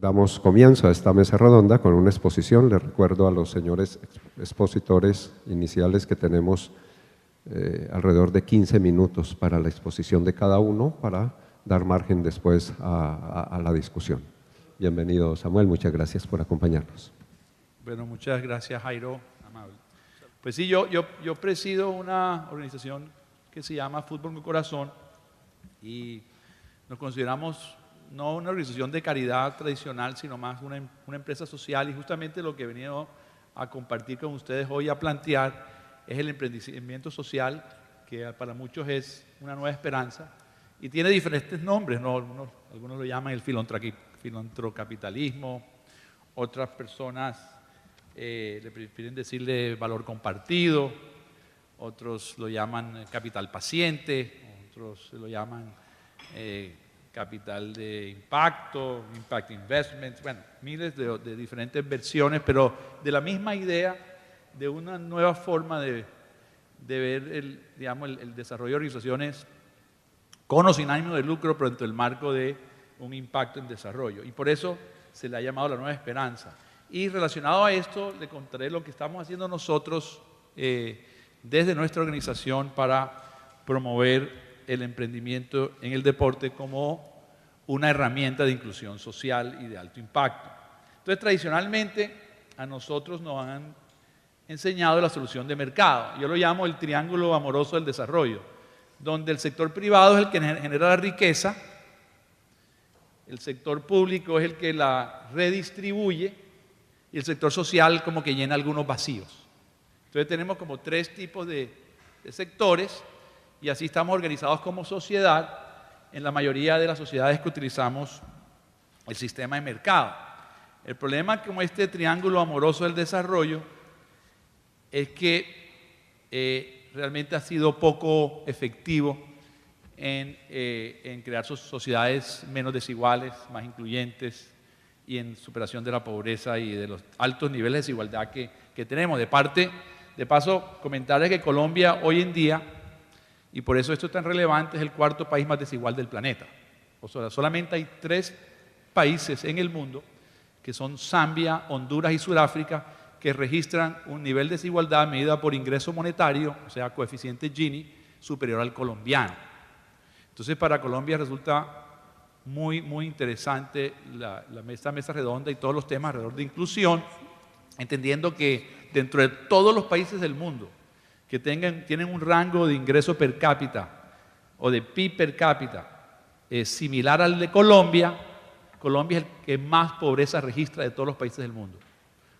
Damos comienzo a esta mesa redonda con una exposición. Les recuerdo a los señores expositores iniciales que tenemos alrededor de 15 minutos para la exposición de cada uno, para dar margen después a la discusión. Bienvenido, Samuel, muchas gracias por acompañarnos. Bueno, muchas gracias, Jairo, amable. Pues sí, yo presido una organización que se llama Fútbol con Corazón y nos consideramos no una organización de caridad tradicional, sino más una empresa social, y justamente lo que he venido a compartir con ustedes hoy, a plantear, es el emprendimiento social, que para muchos es una nueva esperanza y tiene diferentes nombres, ¿no? Algunos lo llaman el filantrocapitalismo, otras personas le prefieren decirle valor compartido, otros lo llaman capital paciente, otros lo llaman capital de impacto, impact investments, bueno, miles de diferentes versiones, pero de la misma idea, de una nueva forma de ver el desarrollo de organizaciones con o sin ánimo de lucro, pero dentro del marco de un impacto en desarrollo. Y por eso se le ha llamado la nueva esperanza. Y relacionado a esto, le contaré lo que estamos haciendo nosotros desde nuestra organización para promover el emprendimiento en el deporte como una herramienta de inclusión social y de alto impacto. Entonces, tradicionalmente, a nosotros nos han enseñado la solución de mercado. Yo lo llamo el triángulo amoroso del desarrollo, donde el sector privado es el que genera la riqueza, el sector público es el que la redistribuye y el sector social como que llena algunos vacíos. Entonces tenemos como tres tipos de sectores y así estamos organizados como sociedad en la mayoría de las sociedades que utilizamos el sistema de mercado. El problema con este triángulo amoroso del desarrollo es que realmente ha sido poco efectivo en crear sociedades menos desiguales, más incluyentes y en superación de la pobreza y de los altos niveles de desigualdad que tenemos. De paso, comentarles que Colombia hoy en día, y por eso esto es tan relevante, es el cuarto país más desigual del planeta. O sea, solamente hay 3 países en el mundo, que son Zambia, Honduras y Sudáfrica, que registran un nivel de desigualdad medida por ingreso monetario, o sea, coeficiente Gini, superior al colombiano. Entonces, para Colombia resulta muy, muy interesante esta mesa redonda y todos los temas alrededor de inclusión, entendiendo que dentro de todos los países del mundo que tienen un rango de ingreso per cápita o de PIB per cápita similar al de Colombia, Colombia es el que más pobreza registra de todos los países del mundo.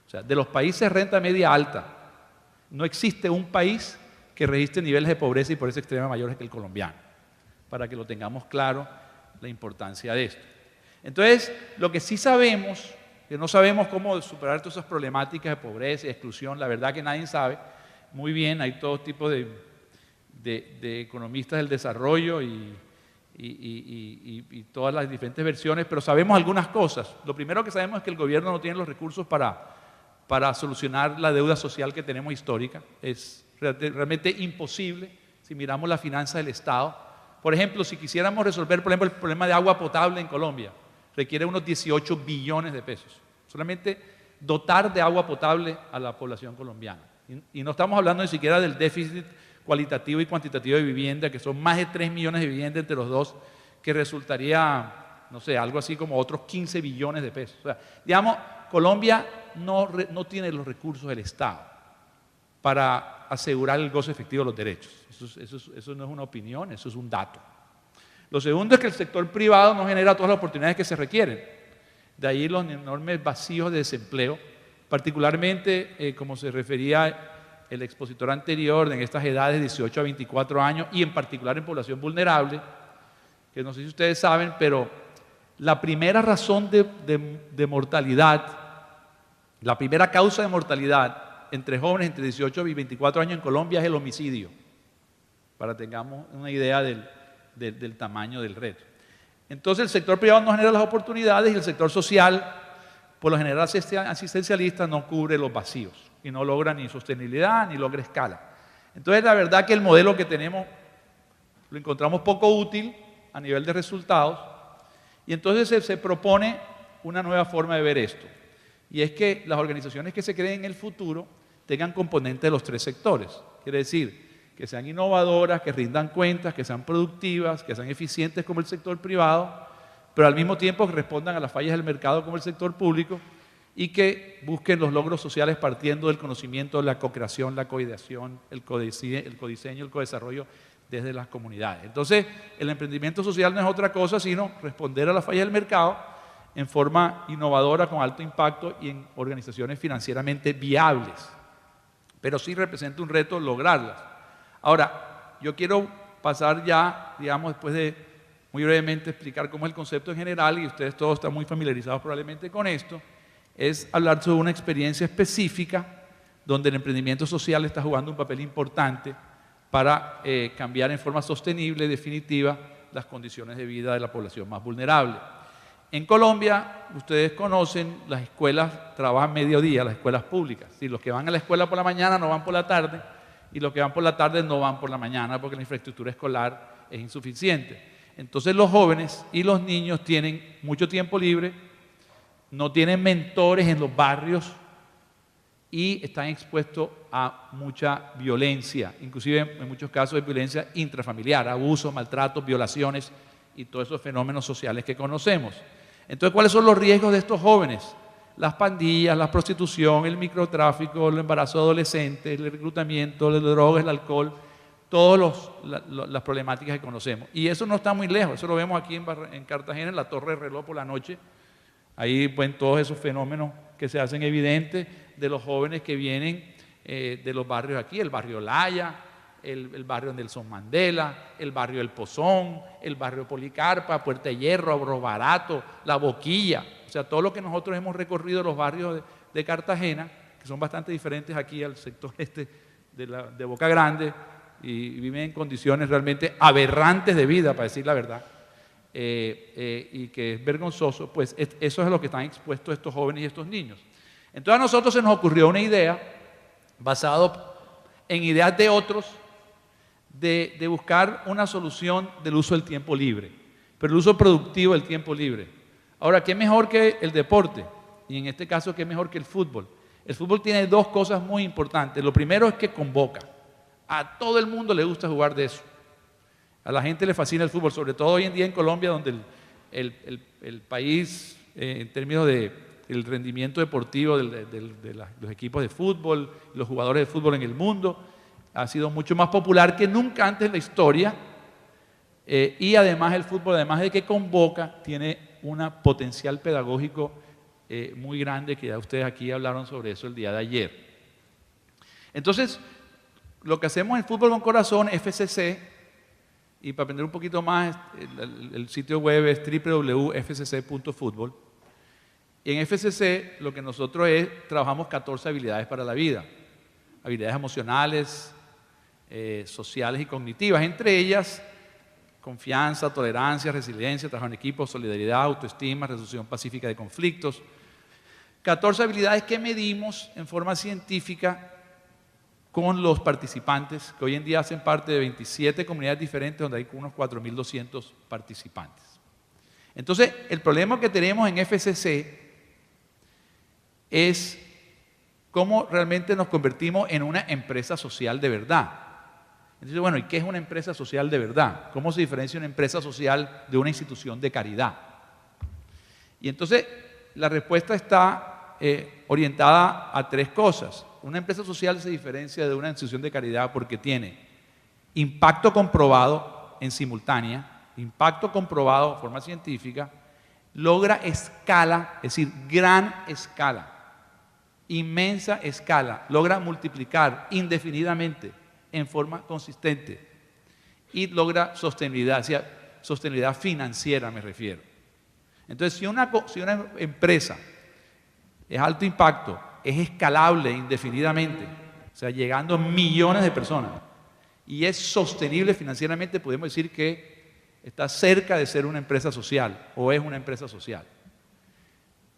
O sea, de los países de renta media alta, no existe un país que registre niveles de pobreza y pobreza extrema mayores que el colombiano, para que lo tengamos claro la importancia de esto. Entonces, lo que sí sabemos, que no sabemos cómo superar todas esas problemáticas de pobreza y exclusión, la verdad que nadie sabe. Muy bien, hay todo tipo de economistas del desarrollo y todas las diferentes versiones, pero sabemos algunas cosas. Lo primero que sabemos es que el gobierno no tiene los recursos para solucionar la deuda social que tenemos histórica. Es realmente imposible si miramos la finanza del Estado. Por ejemplo, si quisiéramos resolver, por ejemplo, el problema de agua potable en Colombia, requiere unos 18 billones de pesos. Solamente dotar de agua potable a la población colombiana. Y no estamos hablando ni siquiera del déficit cualitativo y cuantitativo de vivienda, que son más de 3 millones de viviendas entre los dos, que resultaría, no sé, algo así como otros 15 billones de pesos. O sea, digamos, Colombia no tiene los recursos del Estado para asegurar el goce efectivo de los derechos. Eso no es una opinión, eso es un dato. Lo segundo es que el sector privado no genera todas las oportunidades que se requieren. De ahí los enormes vacíos de desempleo, particularmente como se refería el expositor anterior, en estas edades de 18 a 24 años y en particular en población vulnerable, que no sé si ustedes saben, pero la primera razón de mortalidad, la primera causa de mortalidad entre jóvenes entre 18 y 24 años en Colombia es el homicidio, para que tengamos una idea del tamaño del reto. Entonces el sector privado no genera las oportunidades y el sector social, por lo general asistencialista, no cubre los vacíos y no logra ni sostenibilidad ni logra escala. Entonces la verdad que el modelo que tenemos lo encontramos poco útil a nivel de resultados y entonces se propone una nueva forma de ver esto. Y es que las organizaciones que se creen en el futuro tengan componentes de los tres sectores. Quiere decir, que sean innovadoras, que rindan cuentas, que sean productivas, que sean eficientes como el sector privado, pero al mismo tiempo que respondan a las fallas del mercado como el sector público y que busquen los logros sociales partiendo del conocimiento, la co-creación, la co-ideación, el codiseño, el co-desarrollo desde las comunidades. Entonces, el emprendimiento social no es otra cosa sino responder a las fallas del mercado en forma innovadora, con alto impacto y en organizaciones financieramente viables. Pero sí representa un reto lograrlas. Ahora, yo quiero pasar ya, digamos, después de muy brevemente explicar cómo es el concepto en general, y ustedes todos están muy familiarizados probablemente con esto, es hablar sobre una experiencia específica donde el emprendimiento social está jugando un papel importante para cambiar en forma sostenible, definitiva, las condiciones de vida de la población más vulnerable. En Colombia, ustedes conocen, las escuelas trabajan mediodía, las escuelas públicas. Si los que van a la escuela por la mañana no van por la tarde, y los que van por la tarde no van por la mañana porque la infraestructura escolar es insuficiente. Entonces los jóvenes y los niños tienen mucho tiempo libre, no tienen mentores en los barrios y están expuestos a mucha violencia, inclusive en muchos casos de violencia intrafamiliar, abusos, maltratos, violaciones y todos esos fenómenos sociales que conocemos. Entonces, ¿cuáles son los riesgos de estos jóvenes? Las pandillas, la prostitución, el microtráfico, el embarazo adolescente, el reclutamiento, las drogas, el alcohol, todas las problemáticas que conocemos. Y eso no está muy lejos, eso lo vemos aquí en Cartagena, en la Torre de Reloj por la noche. Ahí ven todos esos fenómenos que se hacen evidentes de los jóvenes que vienen de los barrios aquí, el barrio Laya, el barrio Nelson Mandela, el barrio El Pozón, el barrio Policarpa, Puerta de Hierro, Abro Barato, La Boquilla. O sea, todo lo que nosotros hemos recorrido los barrios de Cartagena, que son bastante diferentes aquí al sector de Boca Grande, y viven en condiciones realmente aberrantes de vida, para decir la verdad, y que es vergonzoso, pues eso es a lo que están expuestos estos jóvenes y estos niños. Entonces a nosotros se nos ocurrió una idea, basado en ideas de otros, de buscar una solución del uso del tiempo libre, pero el uso productivo del tiempo libre. Ahora, ¿qué mejor que el deporte? Y en este caso, ¿qué mejor que el fútbol? El fútbol tiene dos cosas muy importantes. Lo primero es que convoca. A todo el mundo le gusta jugar de eso. A la gente le fascina el fútbol, sobre todo hoy en día en Colombia, donde el país, en términos del rendimiento deportivo de los equipos de fútbol, los jugadores de fútbol en el mundo, ha sido mucho más popular que nunca antes en la historia. Y además el fútbol, además de que convoca, tiene un potencial pedagógico muy grande, que ya ustedes aquí hablaron sobre eso el día de ayer. Entonces, lo que hacemos en Fútbol con Corazón, FCC, y para aprender un poquito más, el sitio web es www.fcc.football. Y en FCC lo que nosotros trabajamos 14 habilidades para la vida. Habilidades emocionales, sociales y cognitivas. Entre ellas, confianza, tolerancia, resiliencia, trabajo en equipo, solidaridad, autoestima, resolución pacífica de conflictos. 14 habilidades que medimos en forma científica con los participantes, que hoy en día hacen parte de 27 comunidades diferentes, donde hay unos 4.200 participantes. Entonces, el problema que tenemos en FCC es cómo realmente nos convertimos en una empresa social de verdad. Entonces, bueno, ¿y qué es una empresa social de verdad? ¿Cómo se diferencia una empresa social de una institución de caridad? Y entonces, la respuesta está orientada a tres cosas. Una empresa social se diferencia de una institución de caridad porque tiene impacto comprobado en simultánea, impacto comprobado de forma científica, logra escala, es decir, gran escala, inmensa escala, logra multiplicar indefinidamente en forma consistente y logra sostenibilidad, o sea, sostenibilidad financiera me refiero. Entonces, si una empresa es alto impacto, es escalable indefinidamente, o sea, llegando a millones de personas, y es sostenible financieramente, podemos decir que está cerca de ser una empresa social, o es una empresa social.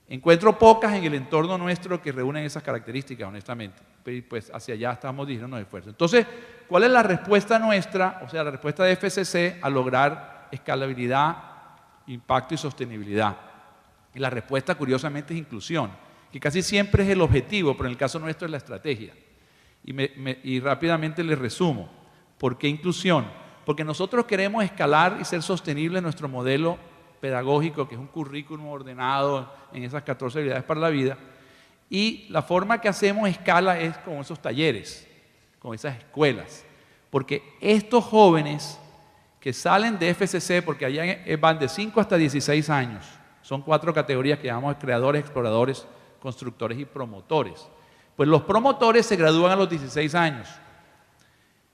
Encuentro pocas en el entorno nuestro que reúnen esas características, honestamente, pues hacia allá estamos dirigiendo esfuerzos. Entonces, ¿cuál es la respuesta nuestra, o sea, la respuesta de FCC a lograr escalabilidad, impacto y sostenibilidad? Y la respuesta, curiosamente, es inclusión, que casi siempre es el objetivo, pero en el caso nuestro es la estrategia. Y rápidamente les resumo. ¿Por qué inclusión? Porque nosotros queremos escalar y ser sostenible en nuestro modelo pedagógico, que es un currículum ordenado en esas 14 habilidades para la vida. Y la forma que hacemos escala es con esos talleres, con esas escuelas. Porque estos jóvenes que salen de FCC, porque allá van de 5 hasta 16 años, son 4 categorías que llamamos creadores, exploradores, constructores y promotores. Pues los promotores se gradúan a los 16 años.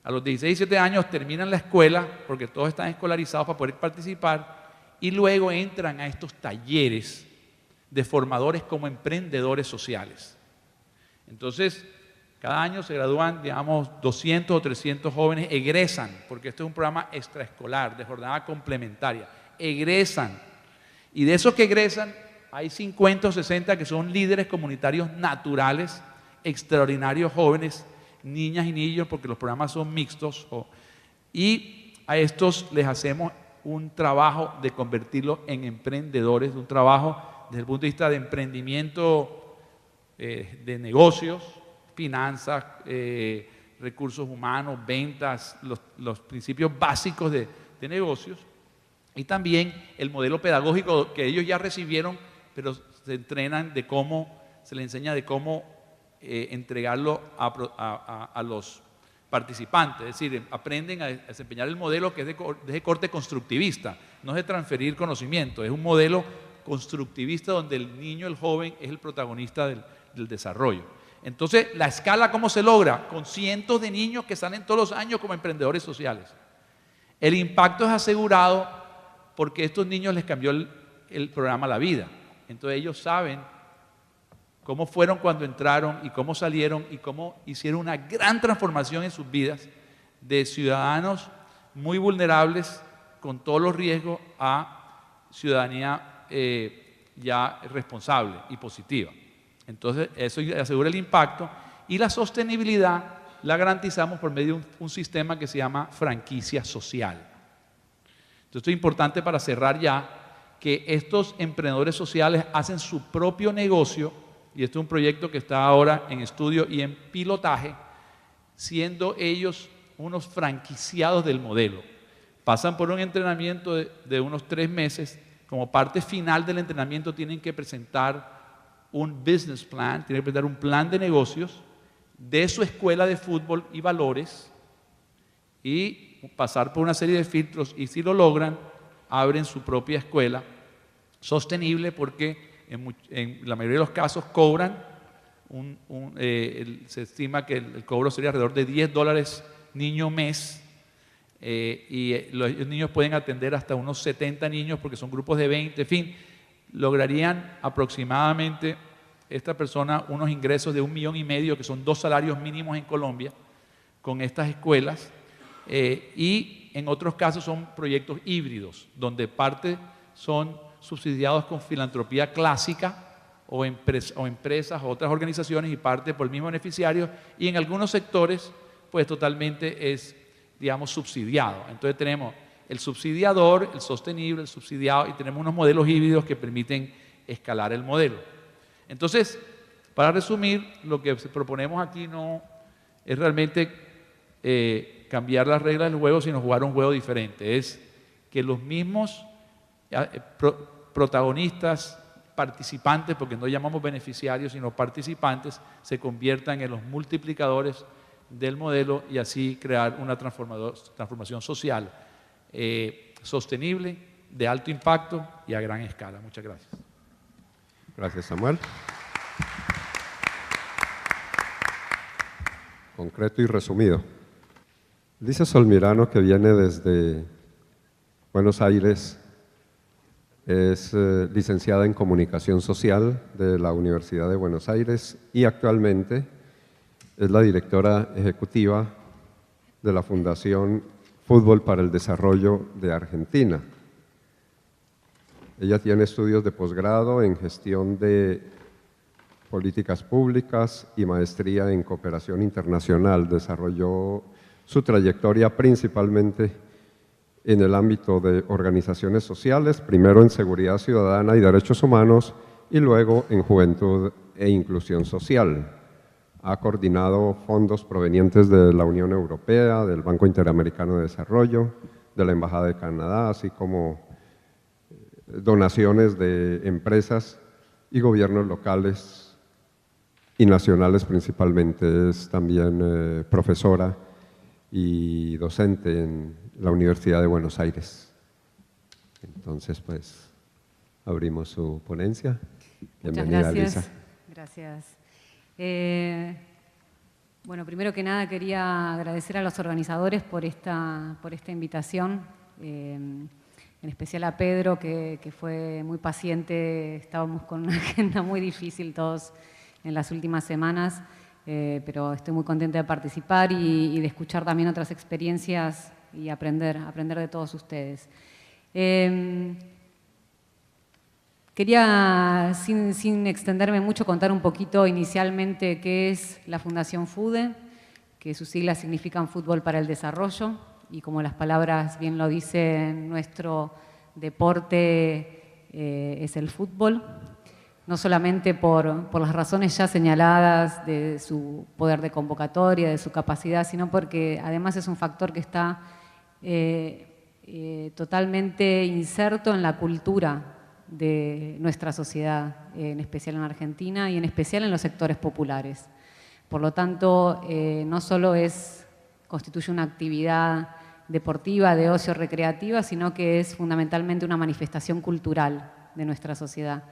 A los 16, 17 años terminan la escuela, porque todos están escolarizados para poder participar, y luego entran a estos talleres de formadores como emprendedores sociales. Entonces, cada año se gradúan, digamos, 200 o 300 jóvenes, egresan, porque este es un programa extraescolar, de jornada complementaria, egresan. Y de esos que egresan, hay 50 o 60 que son líderes comunitarios naturales, extraordinarios jóvenes, niñas y niños, porque los programas son mixtos, y a estos les hacemos un trabajo de convertirlos en emprendedores, un trabajo desde el punto de vista de emprendimiento, de negocios, finanzas, recursos humanos, ventas, los principios básicos de negocios, y también el modelo pedagógico que ellos ya recibieron, pero se entrenan de cómo, se les enseña de cómo entregarlo a los participantes, es decir, aprenden a desempeñar el modelo que es de corte constructivista, no es de transferir conocimiento, es un modelo constructivista donde el niño, el joven, es el protagonista del desarrollo. Entonces, la escala, ¿cómo se logra? Con cientos de niños que salen todos los años como emprendedores sociales. El impacto es asegurado porque a estos niños les cambió el programa la vida. Entonces ellos saben cómo fueron cuando entraron y cómo salieron y cómo hicieron una gran transformación en sus vidas de ciudadanos muy vulnerables con todos los riesgos a ciudadanía ya responsable y positiva. Entonces eso asegura el impacto y la sostenibilidad la garantizamos por medio de un sistema que se llama franquicia social. Entonces esto es importante para cerrar ya, que estos emprendedores sociales hacen su propio negocio, y este es un proyecto que está ahora en estudio y en pilotaje, siendo ellos unos franquiciados del modelo. Pasan por un entrenamiento de unos 3 meses. Como parte final del entrenamiento tienen que presentar un business plan, tienen que presentar un plan de negocios de su escuela de fútbol y valores y pasar por una serie de filtros, y si lo logran, abren su propia escuela sostenible, porque en la mayoría de los casos cobran, se estima que el cobro sería alrededor de $10 niño mes, y los niños pueden atender hasta unos 70 niños porque son grupos de 20, en fin, lograrían aproximadamente esta persona unos ingresos de $1,5 millones, que son 2 salarios mínimos en Colombia, con estas escuelas, y en otros casos son proyectos híbridos, donde parte son subsidiados con filantropía clásica o empresas o otras organizaciones, y parte por el mismo beneficiario, y en algunos sectores pues totalmente es, digamos, subsidiado. Entonces tenemos el subsidiador, el sostenible, el subsidiado, y tenemos unos modelos híbridos que permiten escalar el modelo. Entonces, para resumir, lo que proponemos aquí no es realmente cambiar las reglas del juego, sino jugar un juego diferente. Es que los mismos protagonistas, participantes, porque no llamamos beneficiarios, sino participantes, se conviertan en los multiplicadores del modelo, y así crear una transformación social sostenible, de alto impacto y a gran escala. Muchas gracias. Gracias, Samuel. Concreto y resumido. Dice Solmirano que viene desde Buenos Aires, es licenciada en Comunicación Social de la Universidad de Buenos Aires y actualmente es la directora ejecutiva de la Fundación Fútbol para el Desarrollo de Argentina. Ella tiene estudios de posgrado en gestión de políticas públicas y maestría en cooperación internacional. Desarrolló su trayectoria principalmente en el ámbito de organizaciones sociales, primero en seguridad ciudadana y derechos humanos y luego en juventud e inclusión social. Ha coordinado fondos provenientes de la Unión Europea, del Banco Interamericano de Desarrollo, de la Embajada de Canadá, así como donaciones de empresas y gobiernos locales y nacionales principalmente. Es también profesora y docente en la Universidad de Buenos Aires. Entonces, pues, abrimos su ponencia. Bienvenida, Muchas gracias. Lisa. Gracias. Bueno, primero que nada quería agradecer a los organizadores por esta invitación, en especial a Pedro, que fue muy paciente. Estábamos con una agenda muy difícil todos en las últimas semanas, pero estoy muy contenta de participar y de escuchar también otras experiencias y aprender de todos ustedes. Quería, sin extenderme mucho, contar un poquito inicialmente qué es la Fundación FUDE, que sus siglas significan Fútbol para el Desarrollo, y como las palabras bien lo dicen, nuestro deporte es el fútbol, no solamente por las razones ya señaladas de su poder de convocatoria, de su capacidad, sino porque además es un factor que está totalmente inserto en la cultura de nuestra sociedad, en especial en Argentina y en especial en los sectores populares. Por lo tanto, no solo constituye una actividad deportiva, de ocio, recreativa, sino que es fundamentalmente una manifestación cultural de nuestra sociedad.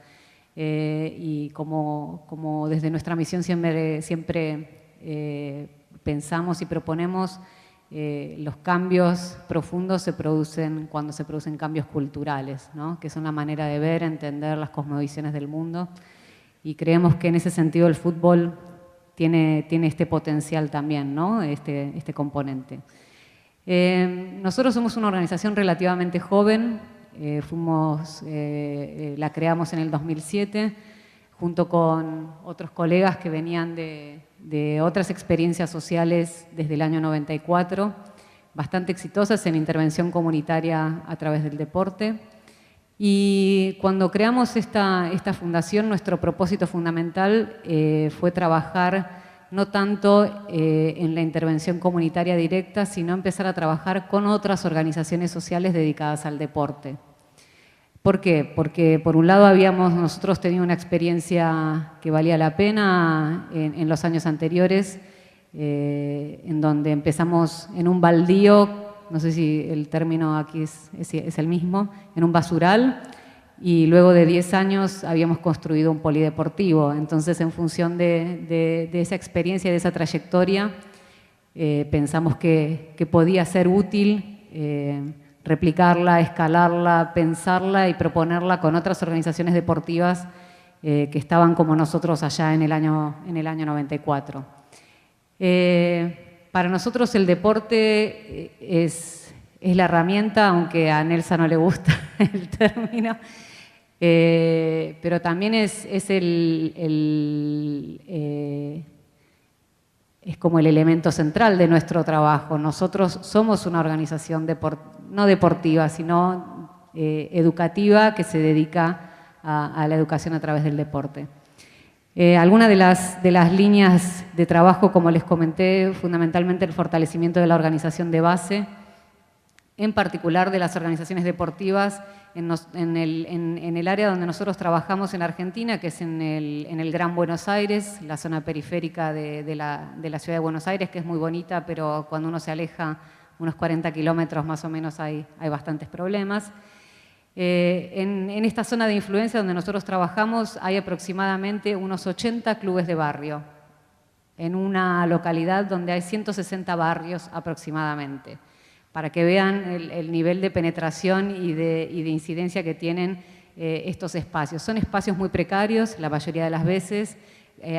Y como desde nuestra misión siempre pensamos y proponemos, los cambios profundos se producen cuando se producen cambios culturales, ¿no? Que son la manera de ver, entender las cosmovisiones del mundo. Y creemos que en ese sentido el fútbol tiene este potencial también, ¿no? Este componente. Nosotros somos una organización relativamente joven, la creamos en el 2007, junto con otros colegas que venían de otras experiencias sociales desde el año 94, bastante exitosas en intervención comunitaria a través del deporte. Y cuando creamos esta fundación, nuestro propósito fundamental fue trabajar no tanto en la intervención comunitaria directa, sino empezar a trabajar con otras organizaciones sociales dedicadas al deporte. ¿Por qué? Porque por un lado habíamos nosotros tenido una experiencia que valía la pena en los años anteriores, en donde empezamos en un baldío, no sé si el término aquí es el mismo, en un basural, y luego de 10 años habíamos construido un polideportivo. Entonces, en función de esa experiencia, de esa trayectoria, pensamos que podía ser útil replicarla, escalarla, pensarla y proponerla con otras organizaciones deportivas que estaban como nosotros allá en el año 94. Para nosotros el deporte es la herramienta, aunque a Nelsa no le gusta el término, pero también es como el elemento central de nuestro trabajo. Nosotros somos una organización no deportiva, sino educativa, que se dedica a la educación a través del deporte. Algunas de las líneas de trabajo, como les comenté, fundamentalmente el fortalecimiento de la organización de base, en particular de las organizaciones deportivas en el área donde nosotros trabajamos en Argentina, que es en el Gran Buenos Aires, la zona periférica de la ciudad de Buenos Aires, que es muy bonita, pero cuando uno se aleja unos 40 kilómetros más o menos hay bastantes problemas. En esta zona de influencia donde nosotros trabajamos hay aproximadamente unos 80 clubes de barrio, en una localidad donde hay 160 barrios aproximadamente, para que vean el nivel de penetración y de incidencia que tienen estos espacios. Son espacios muy precarios, la mayoría de las veces,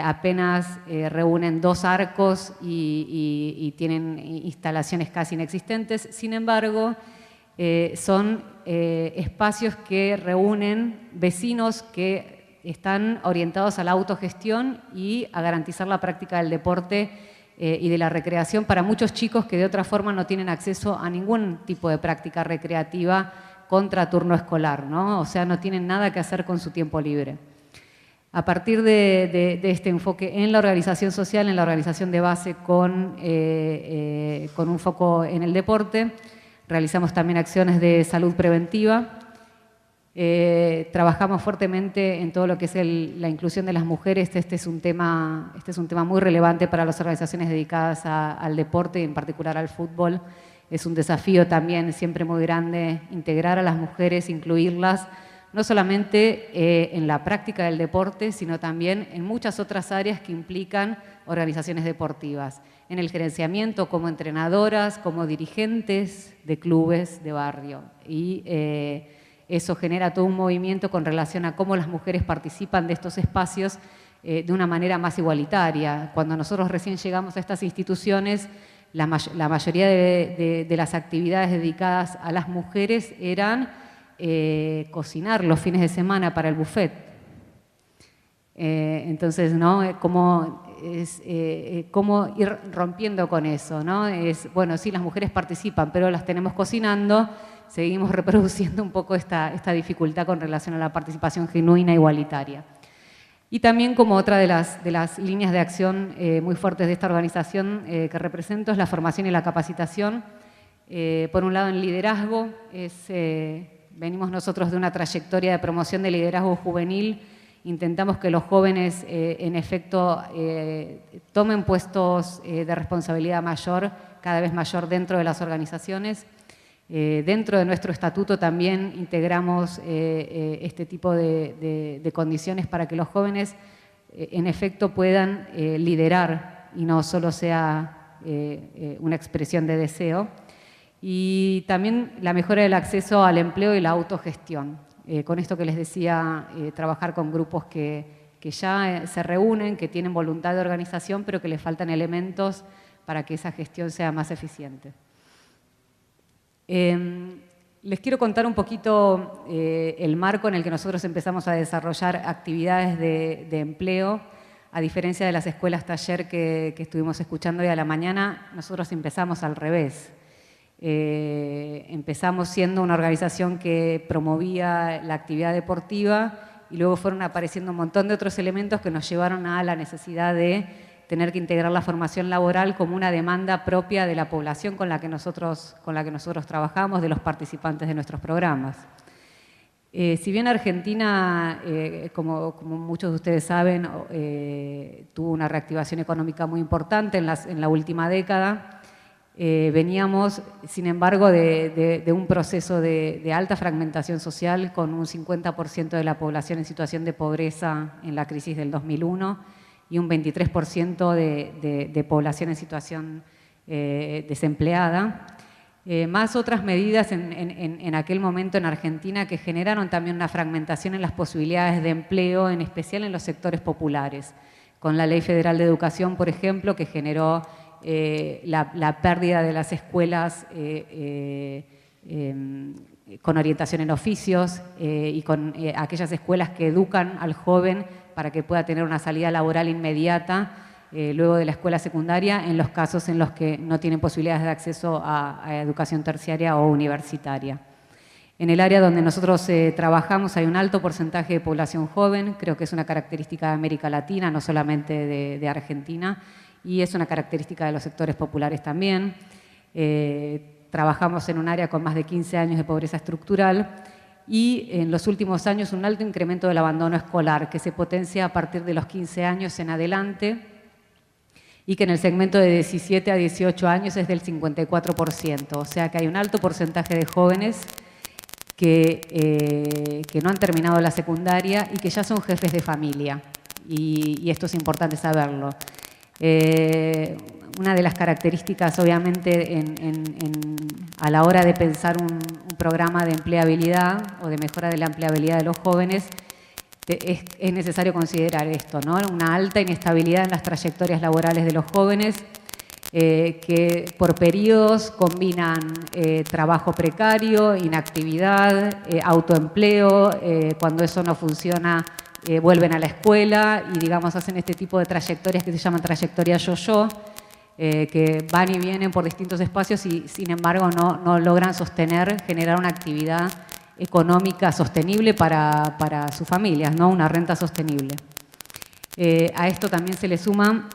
apenas reúnen 2 arcos y tienen instalaciones casi inexistentes. Sin embargo, son espacios que reúnen vecinos que están orientados a la autogestión y a garantizar la práctica del deporte y de la recreación para muchos chicos que de otra forma no tienen acceso a ningún tipo de práctica recreativa contra turno escolar, ¿no? O sea, no tienen nada que hacer con su tiempo libre. A partir de este enfoque en la organización social, en la organización de base con un foco en el deporte, realizamos también acciones de salud preventiva. Trabajamos fuertemente en todo lo que es la inclusión de las mujeres. Este es un tema muy relevante para las organizaciones dedicadas al deporte y en particular al fútbol. Es un desafío también siempre muy grande integrar a las mujeres, incluirlas, no solamente en la práctica del deporte, sino también en muchas otras áreas que implican organizaciones deportivas, en el gerenciamiento como entrenadoras, como dirigentes de clubes de barrio. Y eso genera todo un movimiento con relación a cómo las mujeres participan de estos espacios de una manera más igualitaria. Cuando nosotros recién llegamos a estas instituciones, la mayoría de las actividades dedicadas a las mujeres eran cocinar los fines de semana para el buffet. Entonces, ¿no? Cómo ir rompiendo con eso, ¿no? Bueno, sí, las mujeres participan, pero las tenemos cocinando, seguimos reproduciendo un poco esta dificultad con relación a la participación genuina e igualitaria. Y también como otra de las líneas de acción muy fuertes de esta organización que represento es la formación y la capacitación. Por un lado en liderazgo, venimos nosotros de una trayectoria de promoción de liderazgo juvenil. Intentamos que los jóvenes, en efecto, tomen puestos de responsabilidad mayor, cada vez mayor dentro de las organizaciones. Dentro de nuestro estatuto también integramos este tipo de condiciones para que los jóvenes, en efecto, puedan liderar y no solo sea una expresión de deseo. Y también la mejora del acceso al empleo y la autogestión. Con esto que les decía, trabajar con grupos que ya se reúnen, que tienen voluntad de organización, pero que les faltan elementos para que esa gestión sea más eficiente. Les quiero contar un poquito el marco en el que nosotros empezamos a desarrollar actividades de empleo. A diferencia de las escuelas taller que estuvimos escuchando hoy a la mañana, nosotros empezamos al revés. Empezamos siendo una organización que promovía la actividad deportiva y luego fueron apareciendo un montón de otros elementos que nos llevaron a la necesidad de tener que integrar la formación laboral como una demanda propia de la población con la que nosotros trabajamos, de los participantes de nuestros programas. Si bien Argentina, como muchos de ustedes saben, tuvo una reactivación económica muy importante en la última década, veníamos, sin embargo, de un proceso de alta fragmentación social con un 50% de la población en situación de pobreza en la crisis del 2001 y un 23% de población en situación desempleada, más otras medidas en aquel momento en Argentina que generaron también una fragmentación en las posibilidades de empleo, en especial en los sectores populares, con la Ley Federal de Educación, por ejemplo, que generó la pérdida de las escuelas con orientación en oficios y con aquellas escuelas que educan al joven para que pueda tener una salida laboral inmediata luego de la escuela secundaria en los casos en los que no tienen posibilidades de acceso a educación terciaria o universitaria. En el área donde nosotros trabajamos hay un alto porcentaje de población joven, creo que es una característica de América Latina, no solamente de Argentina, y es una característica de los sectores populares también. Trabajamos en un área con más de 15 años de pobreza estructural y en los últimos años un alto incremento del abandono escolar que se potencia a partir de los 15 años en adelante y que en el segmento de 17 a 18 años es del 54%. O sea que hay un alto porcentaje de jóvenes que no han terminado la secundaria y que ya son jefes de familia. Y esto es importante saberlo. Una de las características, obviamente, a la hora de pensar un programa de empleabilidad o de mejora de la empleabilidad de los jóvenes, es necesario considerar esto, ¿no? Una alta inestabilidad en las trayectorias laborales de los jóvenes, que por periodos combinan trabajo precario, inactividad, autoempleo, cuando eso no funciona, vuelven a la escuela y, digamos, hacen este tipo de trayectorias que se llaman trayectoria yo-yo, que van y vienen por distintos espacios y sin embargo no logran generar una actividad económica sostenible para sus familias, ¿no? Una renta sostenible. A esto también se le suma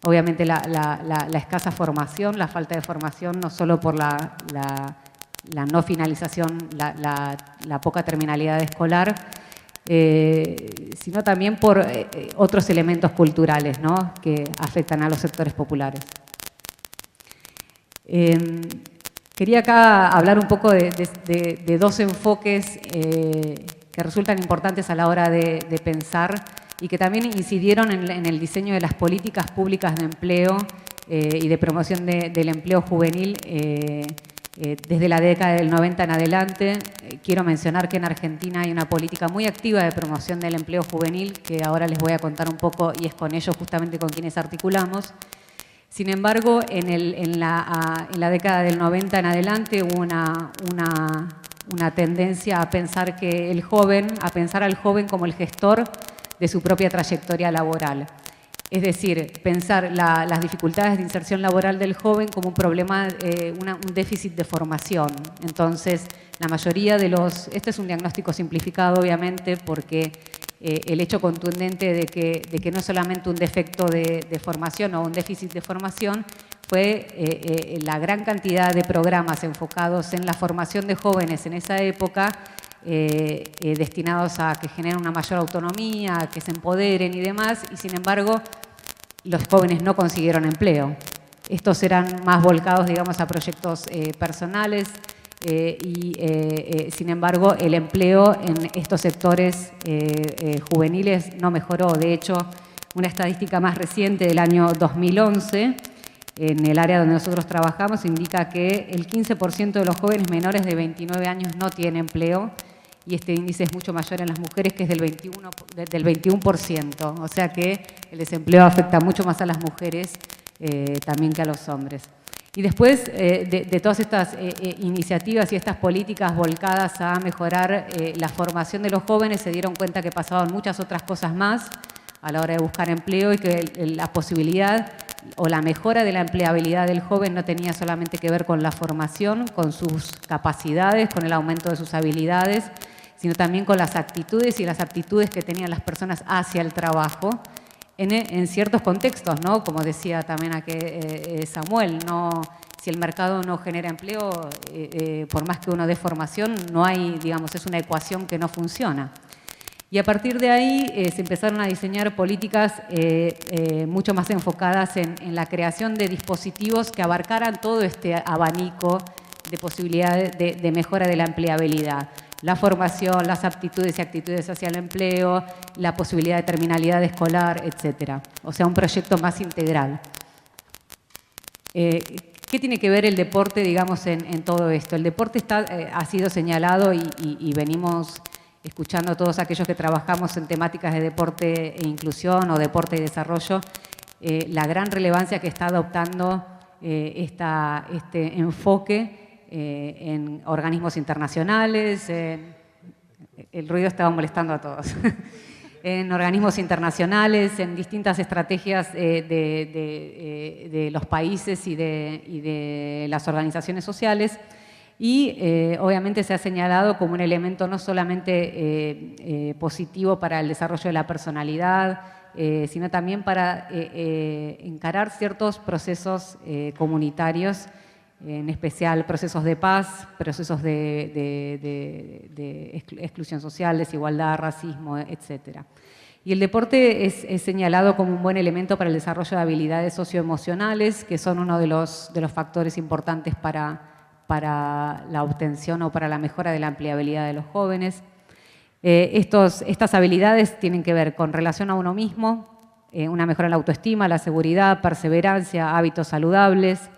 obviamente la escasa formación, la falta de formación, no solo por la no finalización, la poca terminalidad escolar, sino también por otros elementos culturales, ¿no? Que afectan a los sectores populares. Quería acá hablar un poco de dos enfoques que resultan importantes a la hora de pensar y que también incidieron en el diseño de las políticas públicas de empleo y de promoción del empleo juvenil desde la década del 90 en adelante. Quiero mencionar que en Argentina hay una política muy activa de promoción del empleo juvenil, que ahora les voy a contar un poco, y es con ellos justamente con quienes articulamos. Sin embargo, en la década del 90 en adelante hubo una tendencia a pensar al joven como el gestor de su propia trayectoria laboral. Es decir, pensar las dificultades de inserción laboral del joven como un problema, un déficit de formación. Entonces, la mayoría este es un diagnóstico simplificado, obviamente, porque el hecho contundente de que no es solamente un defecto de formación o un déficit de formación, fue la gran cantidad de programas enfocados en la formación de jóvenes en esa época, destinados a que generen una mayor autonomía, a que se empoderen y demás, y sin embargo los jóvenes no consiguieron empleo. Estos eran más volcados, digamos, a proyectos personales sin embargo el empleo en estos sectores juveniles no mejoró. De hecho, una estadística más reciente del año 2011, en el área donde nosotros trabajamos, indica que el 15% de los jóvenes menores de 29 años no tiene empleo, y este índice es mucho mayor en las mujeres, que es del 21%. O sea que el desempleo afecta mucho más a las mujeres también que a los hombres. Y después de todas estas iniciativas y estas políticas volcadas a mejorar la formación de los jóvenes, se dieron cuenta que pasaban muchas otras cosas más a la hora de buscar empleo, y que la posibilidad o la mejora de la empleabilidad del joven no tenía solamente que ver con la formación, con sus capacidades, con el aumento de sus habilidades, sino también con las actitudes y las aptitudes que tenían las personas hacia el trabajo en ciertos contextos, ¿no? Como decía también aquí Samuel, si el mercado no genera empleo, por más que uno dé formación, no hay, digamos, es una ecuación que no funciona. Y a partir de ahí se empezaron a diseñar políticas mucho más enfocadas en la creación de dispositivos que abarcaran todo este abanico de posibilidades de mejora de la empleabilidad. La formación, las aptitudes y actitudes hacia el empleo, la posibilidad de terminalidad escolar, etc. O sea, un proyecto más integral. ¿Qué tiene que ver el deporte, digamos, en todo esto? El deporte ha sido señalado y venimos escuchando a todos aquellos que trabajamos en temáticas de deporte e inclusión o deporte y desarrollo, la gran relevancia que está adoptando este enfoque en organismos internacionales. El ruido estaba molestando a todos. En organismos internacionales, en distintas estrategias de los países y de las organizaciones sociales. Y obviamente se ha señalado como un elemento no solamente positivo para el desarrollo de la personalidad, sino también para encarar ciertos procesos comunitarios, en especial procesos de paz, procesos de exclusión social, desigualdad, racismo, etc. Y el deporte es señalado como un buen elemento para el desarrollo de habilidades socioemocionales, que son uno de los factores importantes para la obtención o para la mejora de la empleabilidad de los jóvenes. Estas habilidades tienen que ver con relación a uno mismo, una mejora en la autoestima, la seguridad, perseverancia, hábitos saludables,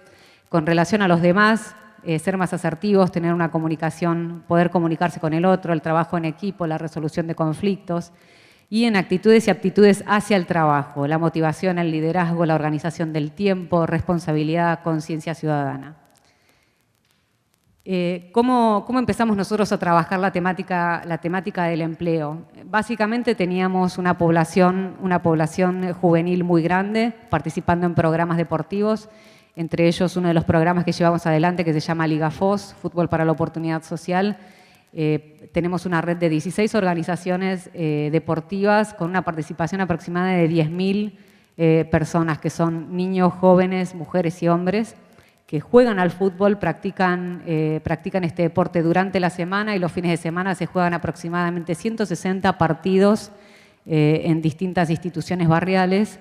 con relación a los demás, ser más asertivos, tener una comunicación, poder comunicarse con el otro, el trabajo en equipo, la resolución de conflictos, y en actitudes y aptitudes hacia el trabajo, la motivación, el liderazgo, la organización del tiempo, responsabilidad, conciencia ciudadana. ¿Cómo empezamos nosotros a trabajar la temática del empleo? Básicamente teníamos una población juvenil muy grande participando en programas deportivos, entre ellos uno de los programas que llevamos adelante que se llama Liga FOS, Fútbol para la Oportunidad Social. Tenemos una red de 16 organizaciones deportivas con una participación aproximada de 10.000 personas, que son niños, jóvenes, mujeres y hombres, que juegan al fútbol, practican este deporte durante la semana, y los fines de semana se juegan aproximadamente 160 partidos en distintas instituciones barriales.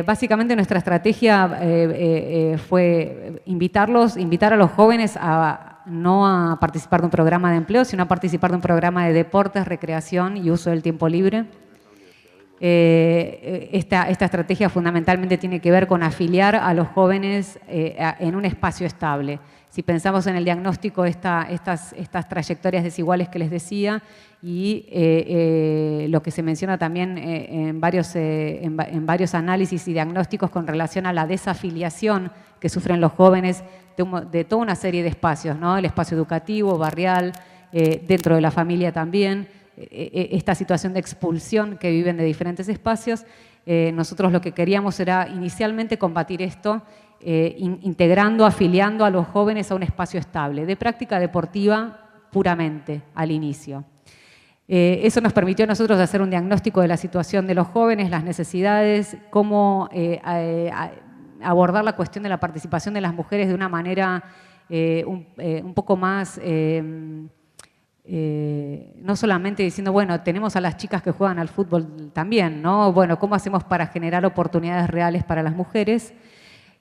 Básicamente nuestra estrategia fue invitar a los jóvenes no a participar de un programa de empleo, sino a participar de un programa de deportes, recreación y uso del tiempo libre. Esta estrategia fundamentalmente tiene que ver con afiliar a los jóvenes en un espacio estable. Si pensamos en el diagnóstico, estas trayectorias desiguales que les decía, y lo que se menciona también en varios análisis y diagnósticos con relación a la desafiliación que sufren los jóvenes de toda una serie de espacios, ¿no? El espacio educativo, barrial, dentro de la familia también, esta situación de expulsión que viven de diferentes espacios. Nosotros lo que queríamos era inicialmente combatir esto, integrando, afiliando a los jóvenes a un espacio estable, de práctica deportiva puramente al inicio. Eso nos permitió a nosotros hacer un diagnóstico de la situación de los jóvenes, las necesidades, cómo abordar la cuestión de la participación de las mujeres de una manera un poco más... no solamente diciendo, bueno, tenemos a las chicas que juegan al fútbol también, ¿no? Bueno, ¿cómo hacemos para generar oportunidades reales para las mujeres?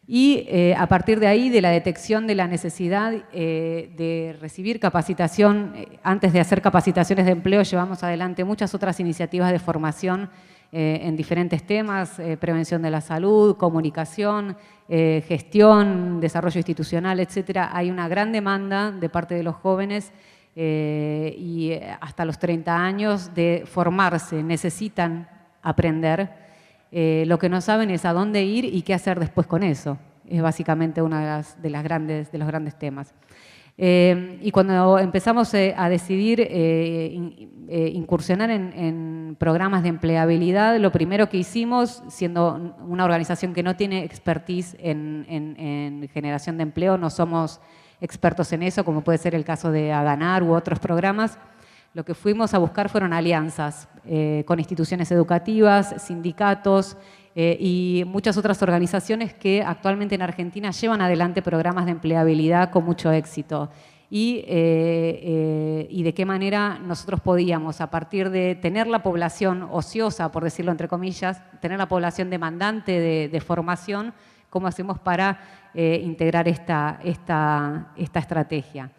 Y a partir de ahí, de la detección de la necesidad de recibir capacitación, antes de hacer capacitaciones de empleo, llevamos adelante muchas otras iniciativas de formación en diferentes temas, prevención de la salud, comunicación, gestión, desarrollo institucional, etcétera. Hay una gran demanda de parte de los jóvenes y hasta los 30 años de formarse, necesitan aprender. Lo que no saben es a dónde ir y qué hacer después con eso. Es básicamente uno de los grandes temas. Y cuando empezamos a decidir incursionar en programas de empleabilidad, lo primero que hicimos, siendo una organización que no tiene expertise en generación de empleo, no somos expertos en eso, como puede ser el caso de Aganar u otros programas, lo que fuimos a buscar fueron alianzas con instituciones educativas, sindicatos y muchas otras organizaciones que actualmente en Argentina llevan adelante programas de empleabilidad con mucho éxito. Y de qué manera nosotros podíamos, a partir de tener la población ociosa, por decirlo entre comillas, tener la población demandante de formación, cómo hacemos para integrar esta estrategia.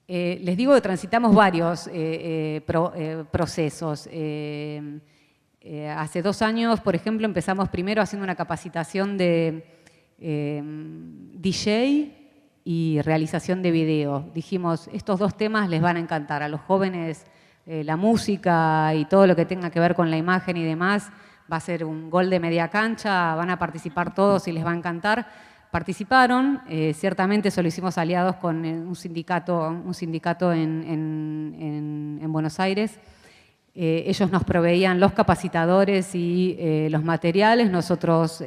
Les digo que transitamos varios procesos. Hace 2 años, por ejemplo, empezamos primero haciendo una capacitación de DJ y realización de video. Dijimos, estos 2 temas les van a encantar a los jóvenes, la música y todo lo que tenga que ver con la imagen y demás. Va a ser un gol de media cancha, van a participar todos y les va a encantar. Participaron, ciertamente eso lo hicimos aliados con un sindicato en Buenos Aires. Ellos nos proveían los capacitadores y los materiales, nosotros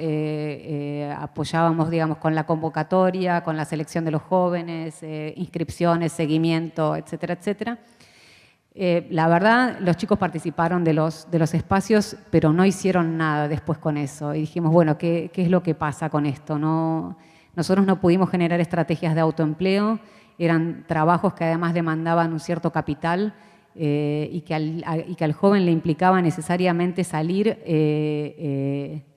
apoyábamos, digamos, con la convocatoria, con la selección de los jóvenes, inscripciones, seguimiento, etcétera, etcétera. La verdad, los chicos participaron de los espacios, pero no hicieron nada después con eso. Y dijimos, bueno, ¿qué es lo que pasa con esto? Nosotros no pudimos generar estrategias de autoempleo, eran trabajos que además demandaban un cierto capital y que al joven le implicaba necesariamente salir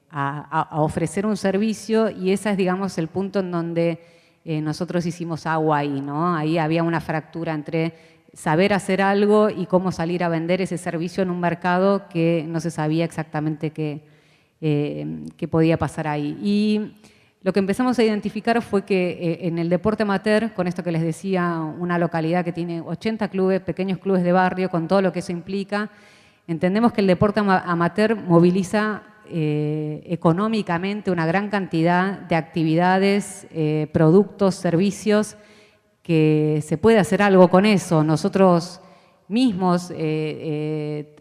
a ofrecer un servicio, y ese es, digamos, el punto en donde nosotros hicimos agua ahí, ¿no? Ahí había una fractura entre saber hacer algo y cómo salir a vender ese servicio en un mercado que no se sabía exactamente qué podía pasar ahí. Y lo que empezamos a identificar fue que en el deporte amateur, con esto que les decía, una localidad que tiene 80 clubes, pequeños clubes de barrio, con todo lo que eso implica, entendemos que el deporte amateur moviliza económicamente una gran cantidad de actividades, productos, servicios, que se puede hacer algo con eso. Nosotros mismos,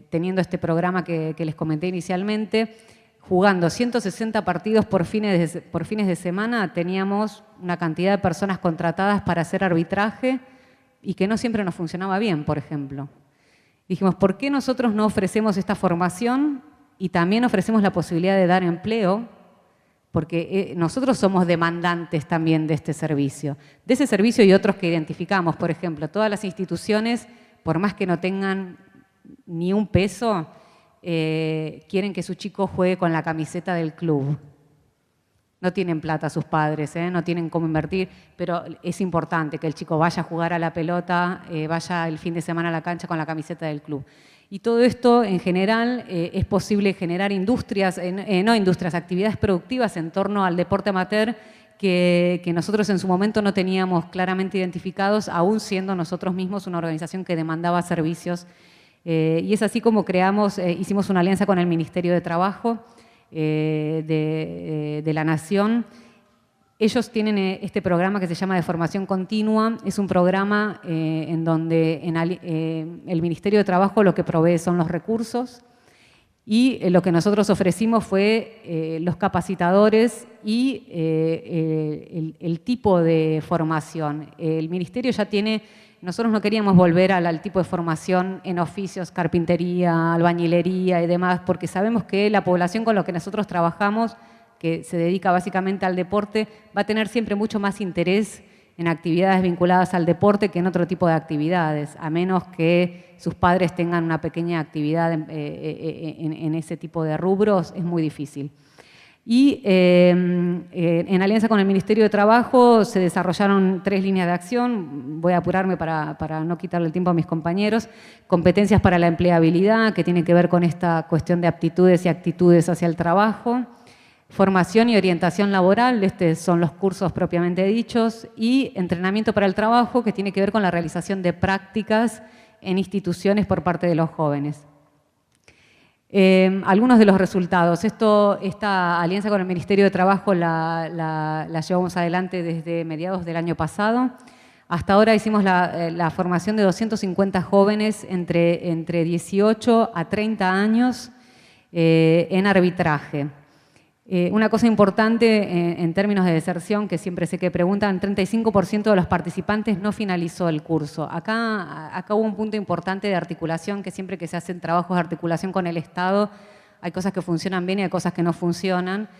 teniendo este programa que les comenté inicialmente, jugando 160 partidos por fines de semana, teníamos una cantidad de personas contratadas para hacer arbitraje y que no siempre nos funcionaba bien, por ejemplo. Dijimos, ¿por qué nosotros no ofrecemos esta formación y también ofrecemos la posibilidad de dar empleo? Porque nosotros somos demandantes también de este servicio. De ese servicio y otros que identificamos, por ejemplo, todas las instituciones, por más que no tengan ni un peso, quieren que su chico juegue con la camiseta del club. No tienen plata sus padres, no tienen cómo invertir, pero es importante que el chico vaya a jugar a la pelota, vaya el fin de semana a la cancha con la camiseta del club. Y todo esto, en general, es posible generar industrias, actividades productivas en torno al deporte amateur que nosotros en su momento no teníamos claramente identificados, aún siendo nosotros mismos una organización que demandaba servicios. Y es así como hicimos una alianza con el Ministerio de Trabajo de la Nación. Ellos tienen este programa que se llama de formación continua. Es un programa en donde el Ministerio de Trabajo lo que provee son los recursos y lo que nosotros ofrecimos fue los capacitadores y el tipo de formación. El Ministerio ya tiene... Nosotros no queríamos volver al tipo de formación en oficios, carpintería, albañilería y demás, porque sabemos que la población con la que nosotros trabajamos, que se dedica básicamente al deporte, va a tener siempre mucho más interés en actividades vinculadas al deporte que en otro tipo de actividades, a menos que sus padres tengan una pequeña actividad en ese tipo de rubros, es muy difícil. Y en alianza con el Ministerio de Trabajo se desarrollaron 3 líneas de acción. Voy a apurarme para no quitarle el tiempo a mis compañeros. Competencias para la empleabilidad, que tiene que ver con esta cuestión de aptitudes y actitudes hacia el trabajo. Formación y orientación laboral, estos son los cursos propiamente dichos. Y entrenamiento para el trabajo, que tiene que ver con la realización de prácticas en instituciones por parte de los jóvenes. Algunos de los resultados. Esta alianza con el Ministerio de Trabajo la llevamos adelante desde mediados del año pasado. Hasta ahora hicimos la formación de 250 jóvenes entre 18 a 30 años en arbitraje. Una cosa importante en términos de deserción, que siempre sé que preguntan, 35% de los participantes no finalizó el curso. Acá hubo un punto importante de articulación, que siempre que se hacen trabajos de articulación con el Estado, hay cosas que funcionan bien y hay cosas que no funcionan.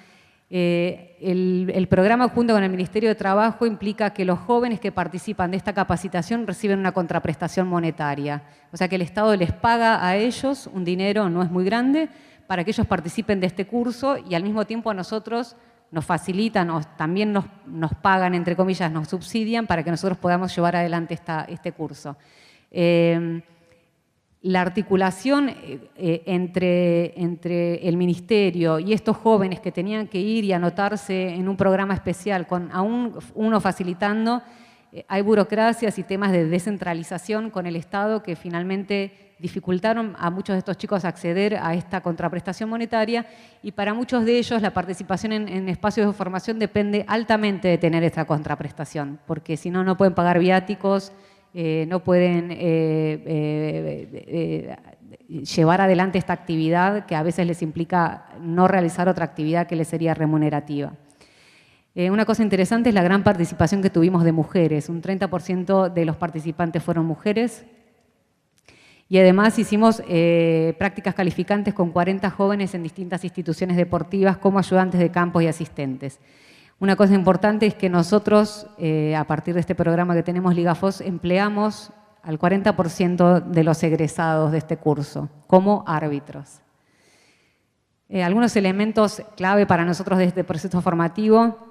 El programa junto con el Ministerio de Trabajo implica que los jóvenes que participan de esta capacitación reciben una contraprestación monetaria. O sea que el Estado les paga a ellos un dinero, no es muy grande, para que ellos participen de este curso y al mismo tiempo a nosotros nos facilitan o también nos pagan, entre comillas, nos subsidian para que nosotros podamos llevar adelante este curso. La articulación entre el Ministerio y estos jóvenes que tenían que ir y anotarse en un programa especial, con aún uno facilitando, hay burocracias y temas de descentralización con el Estado que finalmente dificultaron a muchos de estos chicos acceder a esta contraprestación monetaria y para muchos de ellos la participación en espacios de formación depende altamente de tener esta contraprestación, porque si no, no pueden pagar viáticos, no pueden llevar adelante esta actividad que a veces les implica no realizar otra actividad que les sería remunerativa. Una cosa interesante es la gran participación que tuvimos de mujeres, un 30% de los participantes fueron mujeres. Y además hicimos prácticas calificantes con 40 jóvenes en distintas instituciones deportivas como ayudantes de campos y asistentes. Una cosa importante es que nosotros, a partir de este programa que tenemos Ligafos, empleamos al 40% de los egresados de este curso como árbitros. Algunos elementos clave para nosotros de este proceso formativo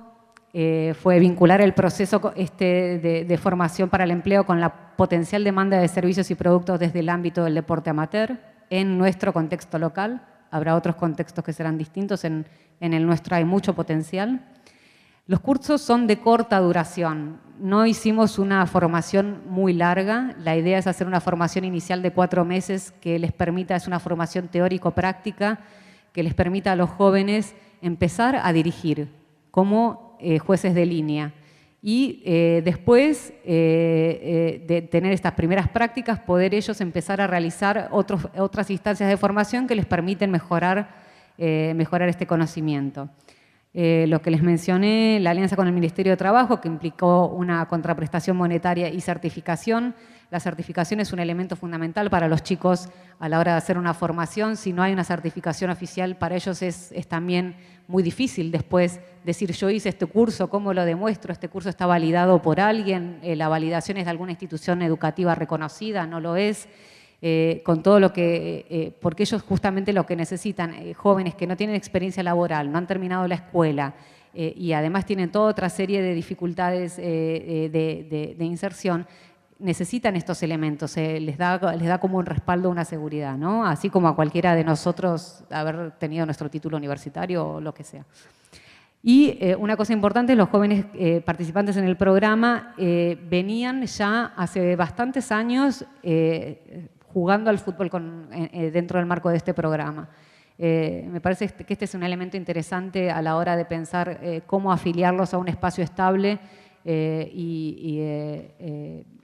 fue vincular el proceso de formación para el empleo con la potencial demanda de servicios y productos desde el ámbito del deporte amateur en nuestro contexto local. Habrá otros contextos que serán distintos, en el nuestro hay mucho potencial. Los cursos son de corta duración, no hicimos una formación muy larga, la idea es hacer una formación inicial de 4 meses que les permita, es una formación teórico-práctica, que les permita a los jóvenes empezar a dirigir como jueces de línea. Y después de tener estas primeras prácticas, poder ellos empezar a realizar otras instancias de formación que les permiten mejorar este conocimiento. Lo que les mencioné, la alianza con el Ministerio de Trabajo, que implicó una contraprestación monetaria y certificación. La certificación es un elemento fundamental para los chicos a la hora de hacer una formación. Si no hay una certificación oficial, para ellos es también muy difícil después decir yo hice este curso, ¿cómo lo demuestro? Este curso está validado por alguien, la validación es de alguna institución educativa reconocida, no lo es. Con todo lo que, porque ellos justamente lo que necesitan, jóvenes que no tienen experiencia laboral, no han terminado la escuela y además tienen toda otra serie de dificultades de inserción, necesitan estos elementos, les da como un respaldo, una seguridad, ¿no? Así como a cualquiera de nosotros haber tenido nuestro título universitario o lo que sea. Y una cosa importante, los jóvenes participantes en el programa venían ya hace bastantes años jugando al fútbol dentro del marco de este programa. Me parece que este es un elemento interesante a la hora de pensar cómo afiliarlos a un espacio estable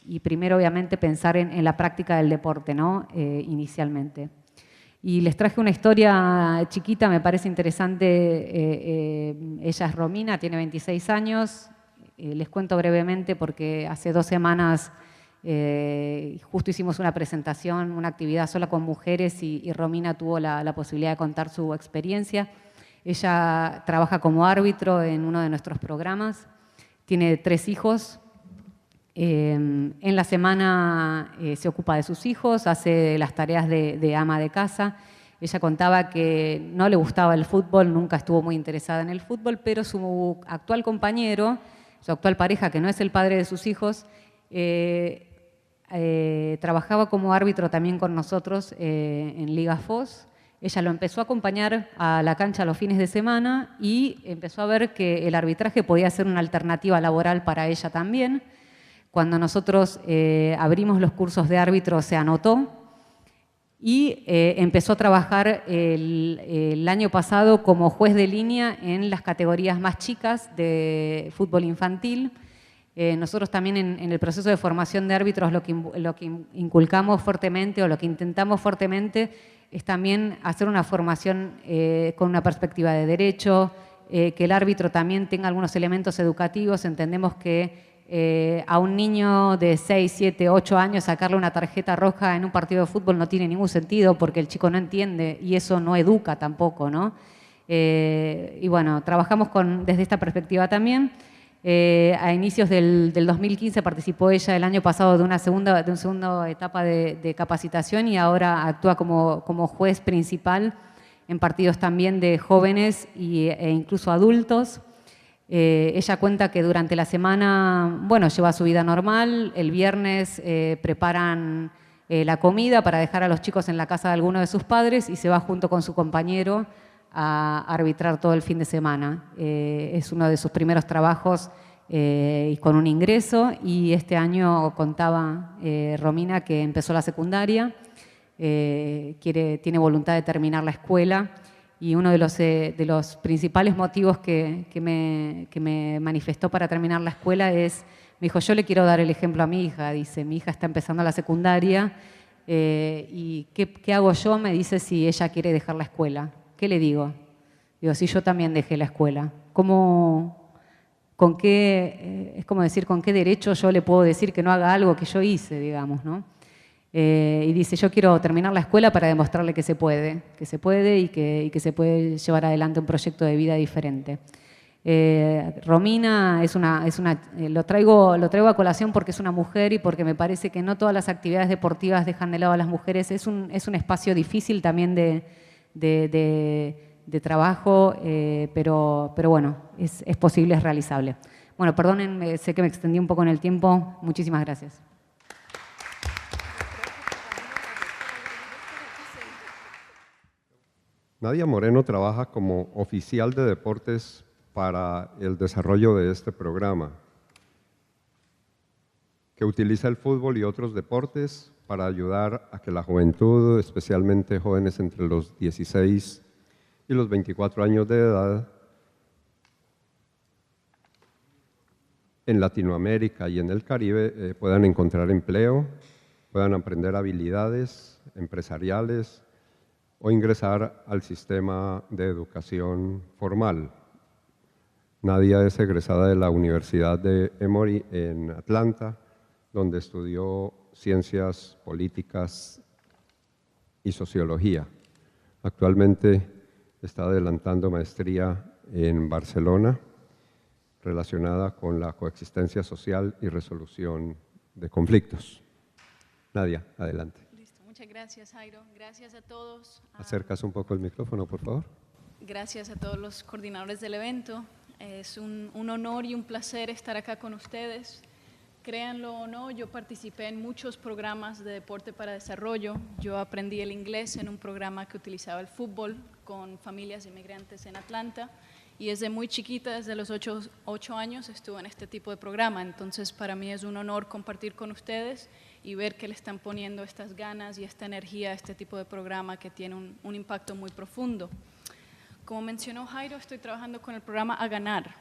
y primero, obviamente, pensar en la práctica del deporte, ¿no? Inicialmente. Y les traje una historia chiquita, me parece interesante. Ella es Romina, tiene 26 años. Les cuento brevemente porque hace 2 semanas justo hicimos una presentación, una actividad sola con mujeres y Romina tuvo la posibilidad de contar su experiencia. Ella trabaja como árbitro en uno de nuestros programas, tiene 3 hijos. En la semana se ocupa de sus hijos, hace las tareas de ama de casa. Ella contaba que no le gustaba el fútbol, nunca estuvo muy interesada en el fútbol, pero su actual compañero, su actual pareja, que no es el padre de sus hijos, trabajaba como árbitro también con nosotros en Liga FOS. Ella lo empezó a acompañar a la cancha los fines de semana y empezó a ver que el arbitraje podía ser una alternativa laboral para ella también. Cuando nosotros abrimos los cursos de árbitro se anotó y empezó a trabajar el año pasado como juez de línea en las categorías más chicas de fútbol infantil. Nosotros también en el proceso de formación de árbitros lo que inculcamos fuertemente o lo que intentamos fuertemente es también hacer una formación con una perspectiva de derecho, que el árbitro también tenga algunos elementos educativos. Entendemos que a un niño de 6, 7, 8 años sacarle una tarjeta roja en un partido de fútbol no tiene ningún sentido porque el chico no entiende y eso no educa tampoco, ¿no? Y bueno, trabajamos desde esta perspectiva también. A inicios del 2015 participó ella el año pasado de una segunda etapa de capacitación y ahora actúa como juez principal en partidos también de jóvenes e incluso adultos. Ella cuenta que durante la semana, bueno, lleva su vida normal. El viernes preparan la comida para dejar a los chicos en la casa de alguno de sus padres y se va junto con su compañero a arbitrar todo el fin de semana. Es uno de sus primeros trabajos y con un ingreso, y este año contaba Romina que empezó la secundaria, tiene voluntad de terminar la escuela, y uno de los principales motivos que me manifestó para terminar la escuela me dijo, yo le quiero dar el ejemplo a mi hija, dice, mi hija está empezando la secundaria, y ¿qué hago yo? Me dice si ella quiere dejar la escuela. ¿Qué le digo? Digo, si yo también dejé la escuela, es como decir, ¿con qué derecho yo le puedo decir que no haga algo que yo hice, digamos, ¿no? Y dice, yo quiero terminar la escuela para demostrarle que se puede y que se puede llevar adelante un proyecto de vida diferente. Romina lo traigo a colación porque es una mujer y porque me parece que no todas las actividades deportivas dejan de lado a las mujeres. Es un espacio difícil también de trabajo, pero bueno, es posible, es realizable. Bueno, perdónenme, sé que me extendí un poco en el tiempo. Muchísimas gracias. Nadia Moreno trabaja como oficial de deportes para el desarrollo de este programa, que utiliza el fútbol y otros deportes para ayudar a que la juventud, especialmente jóvenes entre los 16 y los 24 años de edad en Latinoamérica y en el Caribe puedan encontrar empleo, puedan aprender habilidades empresariales o ingresar al sistema de educación formal. Nadia es egresada de la Universidad de Emory en Atlanta, donde estudió ciencias políticas y sociología. Actualmente está adelantando maestría en Barcelona, relacionada con la coexistencia social y resolución de conflictos. Nadia, adelante. Listo, muchas gracias, Jairo. Gracias a todos. ¿Acercas un poco el micrófono, por favor? Gracias a todos los coordinadores del evento. Es un honor y un placer estar acá con ustedes. Créanlo o no, yo participé en muchos programas de deporte para desarrollo. Yo aprendí el inglés en un programa que utilizaba el fútbol con familias inmigrantes en Atlanta. Y desde muy chiquita, desde los 8 años, estuve en este tipo de programa. Entonces, para mí es un honor compartir con ustedes y ver que le están poniendo estas ganas y esta energía a este tipo de programa que tiene un impacto muy profundo. Como mencionó Jairo, estoy trabajando con el programa A Ganar.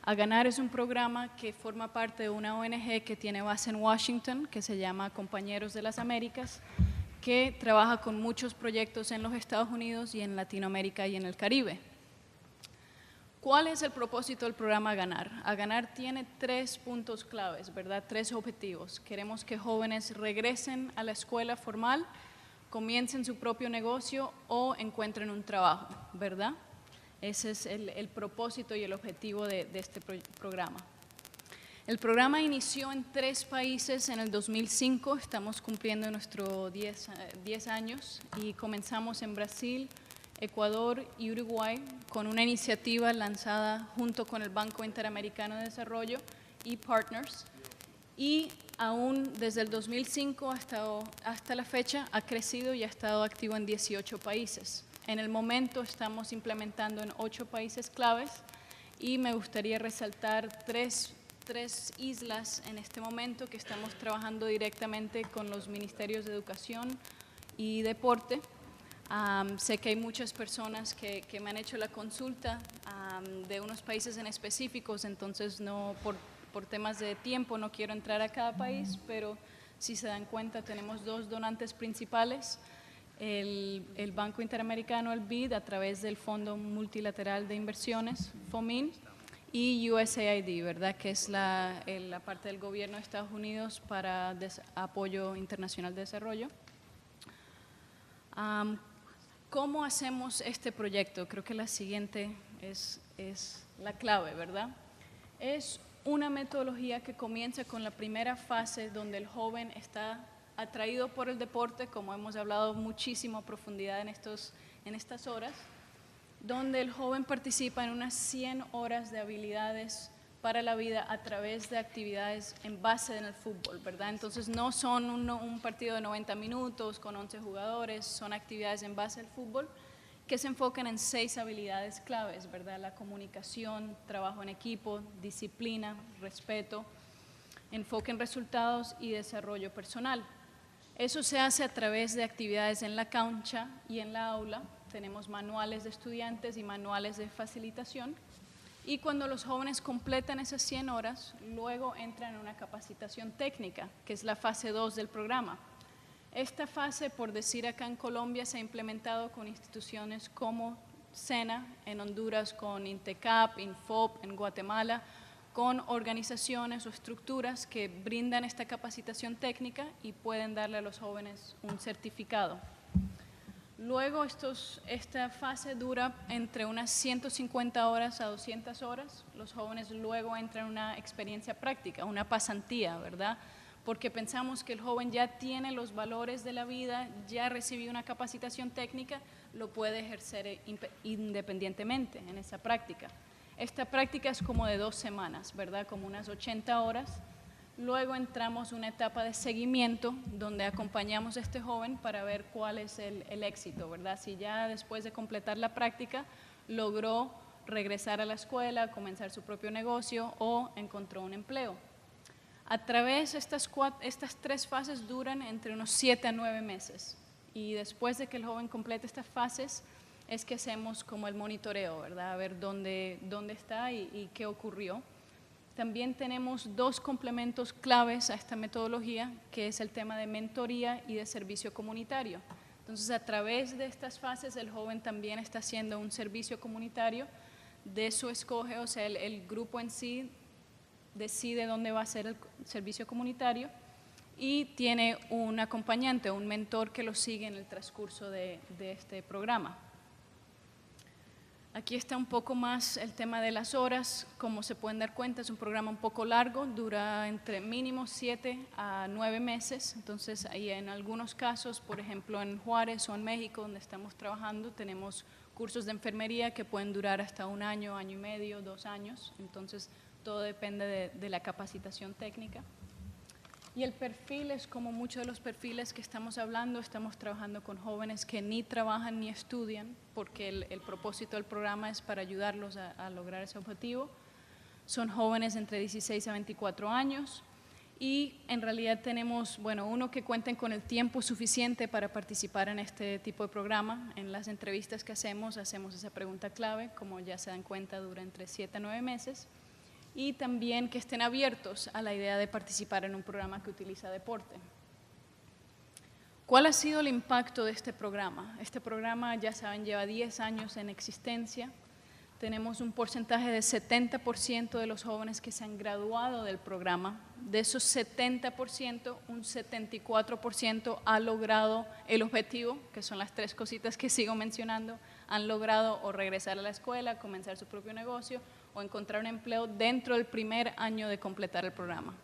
A Ganar es un programa que forma parte de una ONG que tiene base en Washington, que se llama Compañeros de las Américas, que trabaja con muchos proyectos en los Estados Unidos y en Latinoamérica y en el Caribe. ¿Cuál es el propósito del programa A Ganar? A Ganar tiene 3 puntos claves, ¿verdad? 3 objetivos. Queremos que jóvenes regresen a la escuela formal, comiencen su propio negocio o encuentren un trabajo, ¿verdad? Ese es el propósito y el objetivo de este programa. El programa inició en 3 países en el 2005, estamos cumpliendo nuestros 10 años y comenzamos en Brasil, Ecuador y Uruguay con una iniciativa lanzada junto con el Banco Interamericano de Desarrollo y Partners, y aún desde el 2005 hasta la fecha ha crecido y ha estado activo en 18 países. En el momento estamos implementando en 8 países claves y me gustaría resaltar tres islas en este momento que estamos trabajando directamente con los ministerios de Educación y Deporte. Sé que hay muchas personas que me han hecho la consulta de unos países en específicos, entonces no, por temas de tiempo no quiero entrar a cada país, pero si se dan cuenta tenemos 2 donantes principales, el Banco Interamericano, el BID, a través del Fondo Multilateral de Inversiones, FOMIN, y USAID, ¿verdad? Que es la parte del gobierno de Estados Unidos para apoyo internacional de desarrollo. ¿Cómo hacemos este proyecto? Creo que la siguiente es la clave, ¿verdad? Es una metodología que comienza con la primera fase donde el joven está atraído por el deporte, como hemos hablado muchísimo a profundidad en estas horas, donde el joven participa en unas 100 horas de habilidades para la vida a través de actividades en base en el fútbol, ¿verdad? Entonces no son un partido de 90 minutos con 11 jugadores, son actividades en base al fútbol que se enfocan en 6 habilidades claves, ¿verdad? La comunicación, trabajo en equipo, disciplina, respeto, enfoque en resultados y desarrollo personal. Eso se hace a través de actividades en la cancha y en la aula. Tenemos manuales de estudiantes y manuales de facilitación. Y cuando los jóvenes completan esas 100 horas, luego entran en una capacitación técnica, que es la fase 2 del programa. Esta fase, por decir acá en Colombia, se ha implementado con instituciones como SENA, en Honduras con INTECAP, INFOP, en Guatemala, con organizaciones o estructuras que brindan esta capacitación técnica y pueden darle a los jóvenes un certificado. Luego esta fase dura entre unas 150 horas a 200 horas. Los jóvenes luego entran en una experiencia práctica, una pasantía, ¿verdad? Porque pensamos que el joven ya tiene los valores de la vida, ya recibió una capacitación técnica, lo puede ejercer independientemente en esa práctica. Esta práctica es como de 2 semanas, ¿verdad? Como unas 80 horas. Luego entramos en una etapa de seguimiento donde acompañamos a este joven para ver cuál es el éxito, ¿verdad? Si ya después de completar la práctica logró regresar a la escuela, comenzar su propio negocio o encontró un empleo. A través de estas 3 fases duran entre unos 7 a 9 meses y después de que el joven complete estas fases, es que hacemos como el monitoreo, ¿verdad? A ver dónde está y qué ocurrió. También tenemos dos complementos claves a esta metodología, que es el tema de mentoría y de servicio comunitario. Entonces, a través de estas fases, el joven también está haciendo un servicio comunitario de su escoge, o sea, el grupo en sí decide dónde va a ser el servicio comunitario y tiene un acompañante, un mentor que lo sigue en el transcurso de este programa. Aquí está un poco más el tema de las horas. Como se pueden dar cuenta, es un programa un poco largo, dura entre mínimo 7 a 9 meses. Entonces, ahí en algunos casos, por ejemplo en Juárez o en México, donde estamos trabajando, tenemos cursos de enfermería que pueden durar hasta 1 año, año y medio, 2 años. Entonces, todo depende de la capacitación técnica. Y el perfil es como muchos de los perfiles que estamos hablando. Estamos trabajando con jóvenes que ni trabajan ni estudian, porque el propósito del programa es para ayudarlos a lograr ese objetivo. Son jóvenes entre 16 a 24 años y en realidad tenemos, bueno, uno que cuenten con el tiempo suficiente para participar en este tipo de programa. En las entrevistas que hacemos esa pregunta clave, como ya se dan cuenta, dura entre 7 a 9 meses. Y también que estén abiertos a la idea de participar en un programa que utiliza deporte. ¿Cuál ha sido el impacto de este programa? Este programa, ya saben, lleva 10 años en existencia. Tenemos un porcentaje de 70% de los jóvenes que se han graduado del programa. De esos 70%, un 74% ha logrado el objetivo, que son las 3 cositas que sigo mencionando. Han logrado o regresar a la escuela, comenzar su propio negocio o encontrar un empleo dentro del primer año de completar el programa.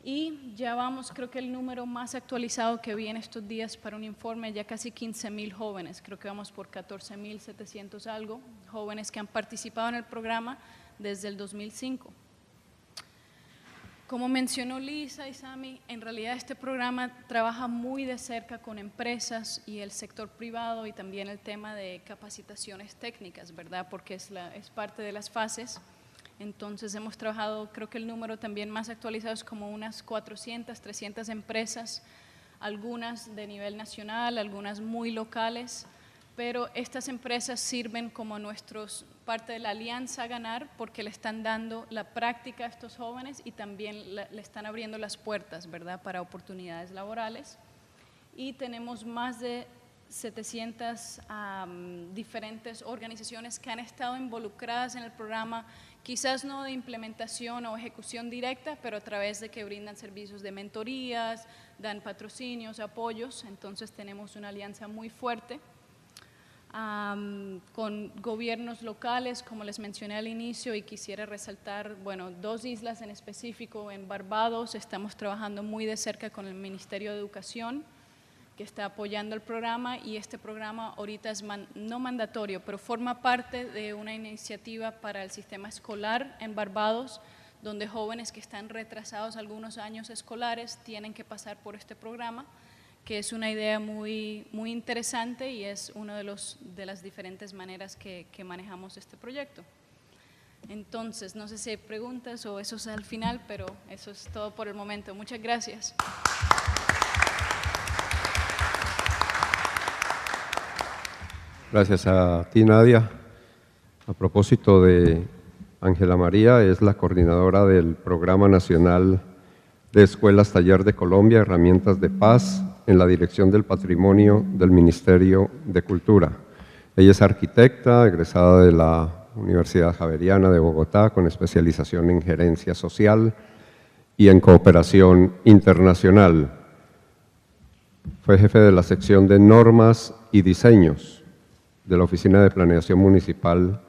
Y ya vamos, creo que el número más actualizado que vi en estos días para un informe, ya casi 15,000 jóvenes, creo que vamos por 14,700 algo, jóvenes que han participado en el programa desde el 2005. Como mencionó Lisa y Sami, en realidad este programa trabaja muy de cerca con empresas y el sector privado y también el tema de capacitaciones técnicas, ¿verdad? Porque es parte de las fases. Entonces hemos trabajado, creo que el número también más actualizado es como unas 400, 300 empresas, algunas de nivel nacional, algunas muy locales, pero estas empresas sirven como parte de la alianza a ganar porque le están dando la práctica a estos jóvenes y también le están abriendo las puertas, ¿verdad?, para oportunidades laborales. Y tenemos más de 700 diferentes organizaciones que han estado involucradas en el programa, quizás no de implementación o ejecución directa, pero a través de que brindan servicios de mentorías, dan patrocinios, apoyos. Entonces tenemos una alianza muy fuerte con gobiernos locales, como les mencioné al inicio, y quisiera resaltar, bueno, 2 islas en específico. En Barbados estamos trabajando muy de cerca con el Ministerio de Educación, que está apoyando el programa, y este programa ahorita es no mandatorio, pero forma parte de una iniciativa para el sistema escolar en Barbados, donde jóvenes que están retrasados algunos años escolares tienen que pasar por este programa, que es una idea muy, muy interesante y es una de las diferentes maneras que manejamos este proyecto. Entonces, no sé si hay preguntas o eso es al final, pero eso es todo por el momento. Muchas gracias. Gracias a ti, Nadia. A propósito de Ángela María, es la coordinadora del Programa Nacional de Escuelas Taller de Colombia, Herramientas de Paz, en la Dirección del Patrimonio del Ministerio de Cultura. Ella es arquitecta, egresada de la Universidad Javeriana de Bogotá, con especialización en gerencia social y en cooperación internacional. Fue jefe de la sección de normas y diseños de la Oficina de Planeación Municipal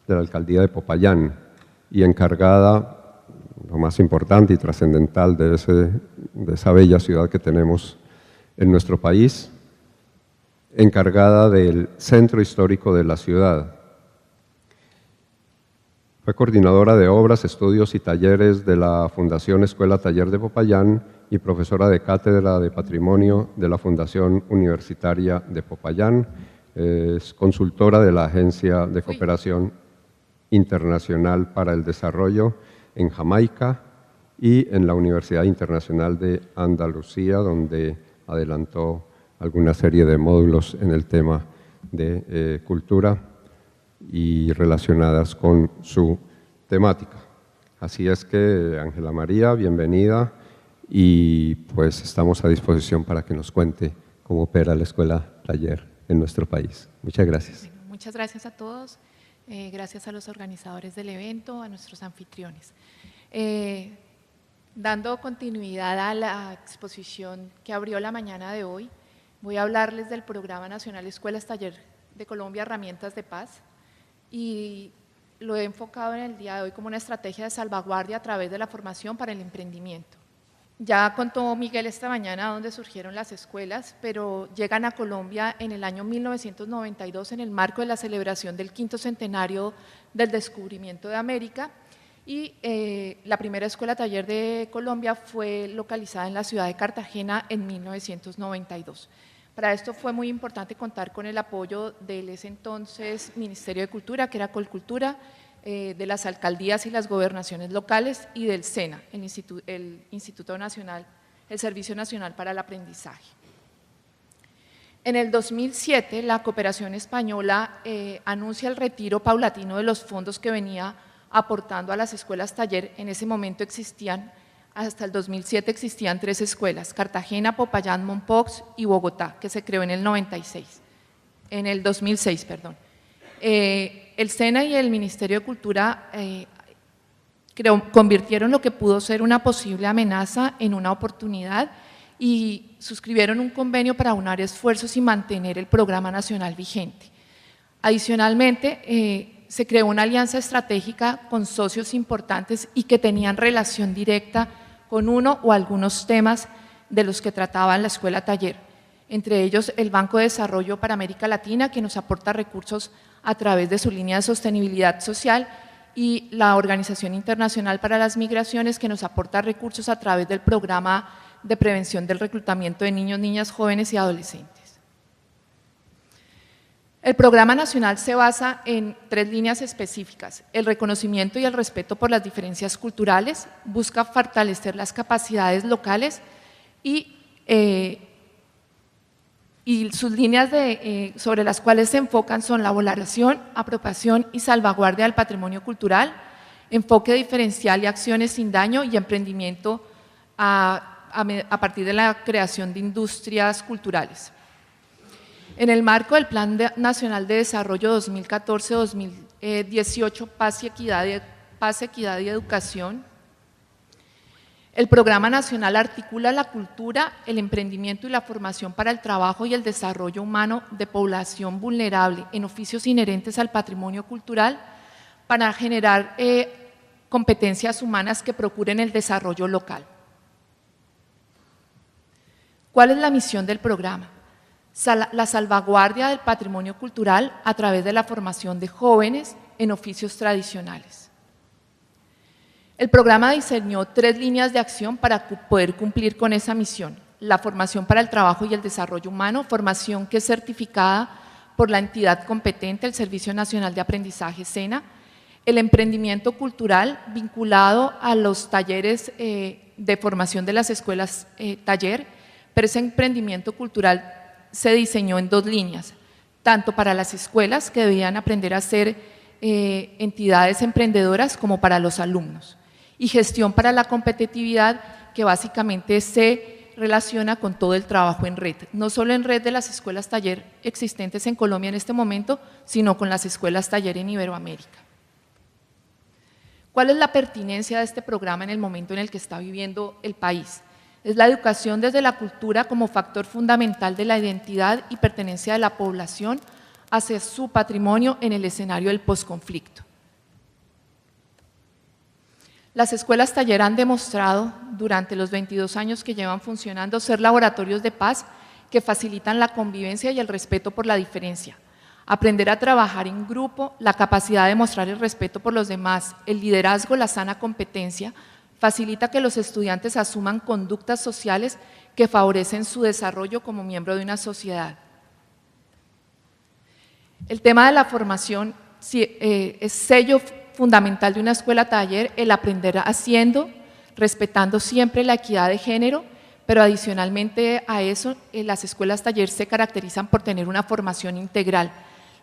de la Alcaldía de Popayán y encargada, lo más importante y trascendental de esa bella ciudad que tenemos en nuestro país, encargada del centro histórico de la ciudad. Fue coordinadora de obras, estudios y talleres de la Fundación Escuela Taller de Popayán y profesora de cátedra de Patrimonio de la Fundación Universitaria de Popayán. Es consultora de la Agencia de Cooperación Internacional para el Desarrollo en Jamaica y en la Universidad Internacional de Andalucía, donde adelantó alguna serie de módulos en el tema de cultura y relacionadas con su temática. Así es que, Ángela María, bienvenida, y pues estamos a disposición para que nos cuente cómo opera la escuela taller en nuestro país. Muchas gracias. Bueno, muchas gracias a todos, gracias a los organizadores del evento, a nuestros anfitriones. Dando continuidad a la exposición que abrió la mañana de hoy, voy a hablarles del Programa Nacional Escuelas Taller de Colombia, Herramientas de Paz, y lo he enfocado en el día de hoy como una estrategia de salvaguardia a través de la formación para el emprendimiento. Ya contó Miguel esta mañana dónde surgieron las escuelas, pero llegan a Colombia en el año 1992 en el marco de la celebración del 5º centenario del descubrimiento de América, y la primera escuela taller de Colombia fue localizada en la ciudad de Cartagena en 1992. Para esto fue muy importante contar con el apoyo del ese entonces Ministerio de Cultura, que era Colcultura, de las alcaldías y las gobernaciones locales y del SENA, el Instituto Nacional, el Servicio Nacional para el Aprendizaje. En el 2007, la cooperación española anuncia el retiro paulatino de los fondos que venía aportando a las escuelas taller. En ese momento existían, hasta el 2007 existían 3 escuelas, Cartagena, Popayán, Mompox y Bogotá, que se creó en el 2006, perdón. El SENA y el Ministerio de Cultura convirtieron lo que pudo ser una posible amenaza en una oportunidad y suscribieron un convenio para aunar esfuerzos y mantener el programa nacional vigente. Adicionalmente, se creó una alianza estratégica con socios importantes y que tenían relación directa con uno o algunos temas de los que trataba la escuela taller, entre ellos el Banco de Desarrollo para América Latina, que nos aporta recursos a través de su línea de sostenibilidad social, y la Organización Internacional para las Migraciones, que nos aporta recursos a través del Programa de Prevención del Reclutamiento de Niños, Niñas, Jóvenes y Adolescentes. El programa nacional se basa en 3 líneas específicas: el reconocimiento y el respeto por las diferencias culturales, busca fortalecer las capacidades locales y sus líneas sobre las cuales se enfocan son la valoración, apropiación y salvaguardia del patrimonio cultural, enfoque diferencial y acciones sin daño, y emprendimiento a partir de la creación de industrias culturales. En el marco del Plan Nacional de Desarrollo 2014-2018, Paz, Equidad y Educación, el Programa Nacional articula la cultura, el emprendimiento y la formación para el trabajo y el desarrollo humano de población vulnerable en oficios inherentes al patrimonio cultural para generar competencias humanas que procuren el desarrollo local. ¿Cuál es la misión del programa? La salvaguardia del patrimonio cultural a través de la formación de jóvenes en oficios tradicionales. El programa diseñó 3 líneas de acción para poder cumplir con esa misión: la formación para el trabajo y el desarrollo humano, formación que es certificada por la entidad competente, el Servicio Nacional de Aprendizaje, SENA; el emprendimiento cultural vinculado a los talleres de formación de las escuelas taller, pero ese emprendimiento cultural se diseñó en 2 líneas, tanto para las escuelas, que debían aprender a ser entidades emprendedoras, como para los alumnos, y gestión para la competitividad, que básicamente se relaciona con todo el trabajo en red, no solo en red de las escuelas taller existentes en Colombia en este momento, sino con las escuelas taller en Iberoamérica. ¿Cuál es la pertinencia de este programa en el momento en el que está viviendo el país? Es la educación desde la cultura como factor fundamental de la identidad y pertenencia de la población hacia su patrimonio en el escenario del posconflicto. Las escuelas taller han demostrado durante los 22 años que llevan funcionando ser laboratorios de paz que facilitan la convivencia y el respeto por la diferencia, aprender a trabajar en grupo, la capacidad de mostrar el respeto por los demás, el liderazgo, la sana competencia, facilita que los estudiantes asuman conductas sociales que favorecen su desarrollo como miembro de una sociedad. El tema de la formación es sello fundamental de una escuela taller, el aprender haciendo, respetando siempre la equidad de género, pero adicionalmente a eso, las escuelas taller se caracterizan por tener una formación integral.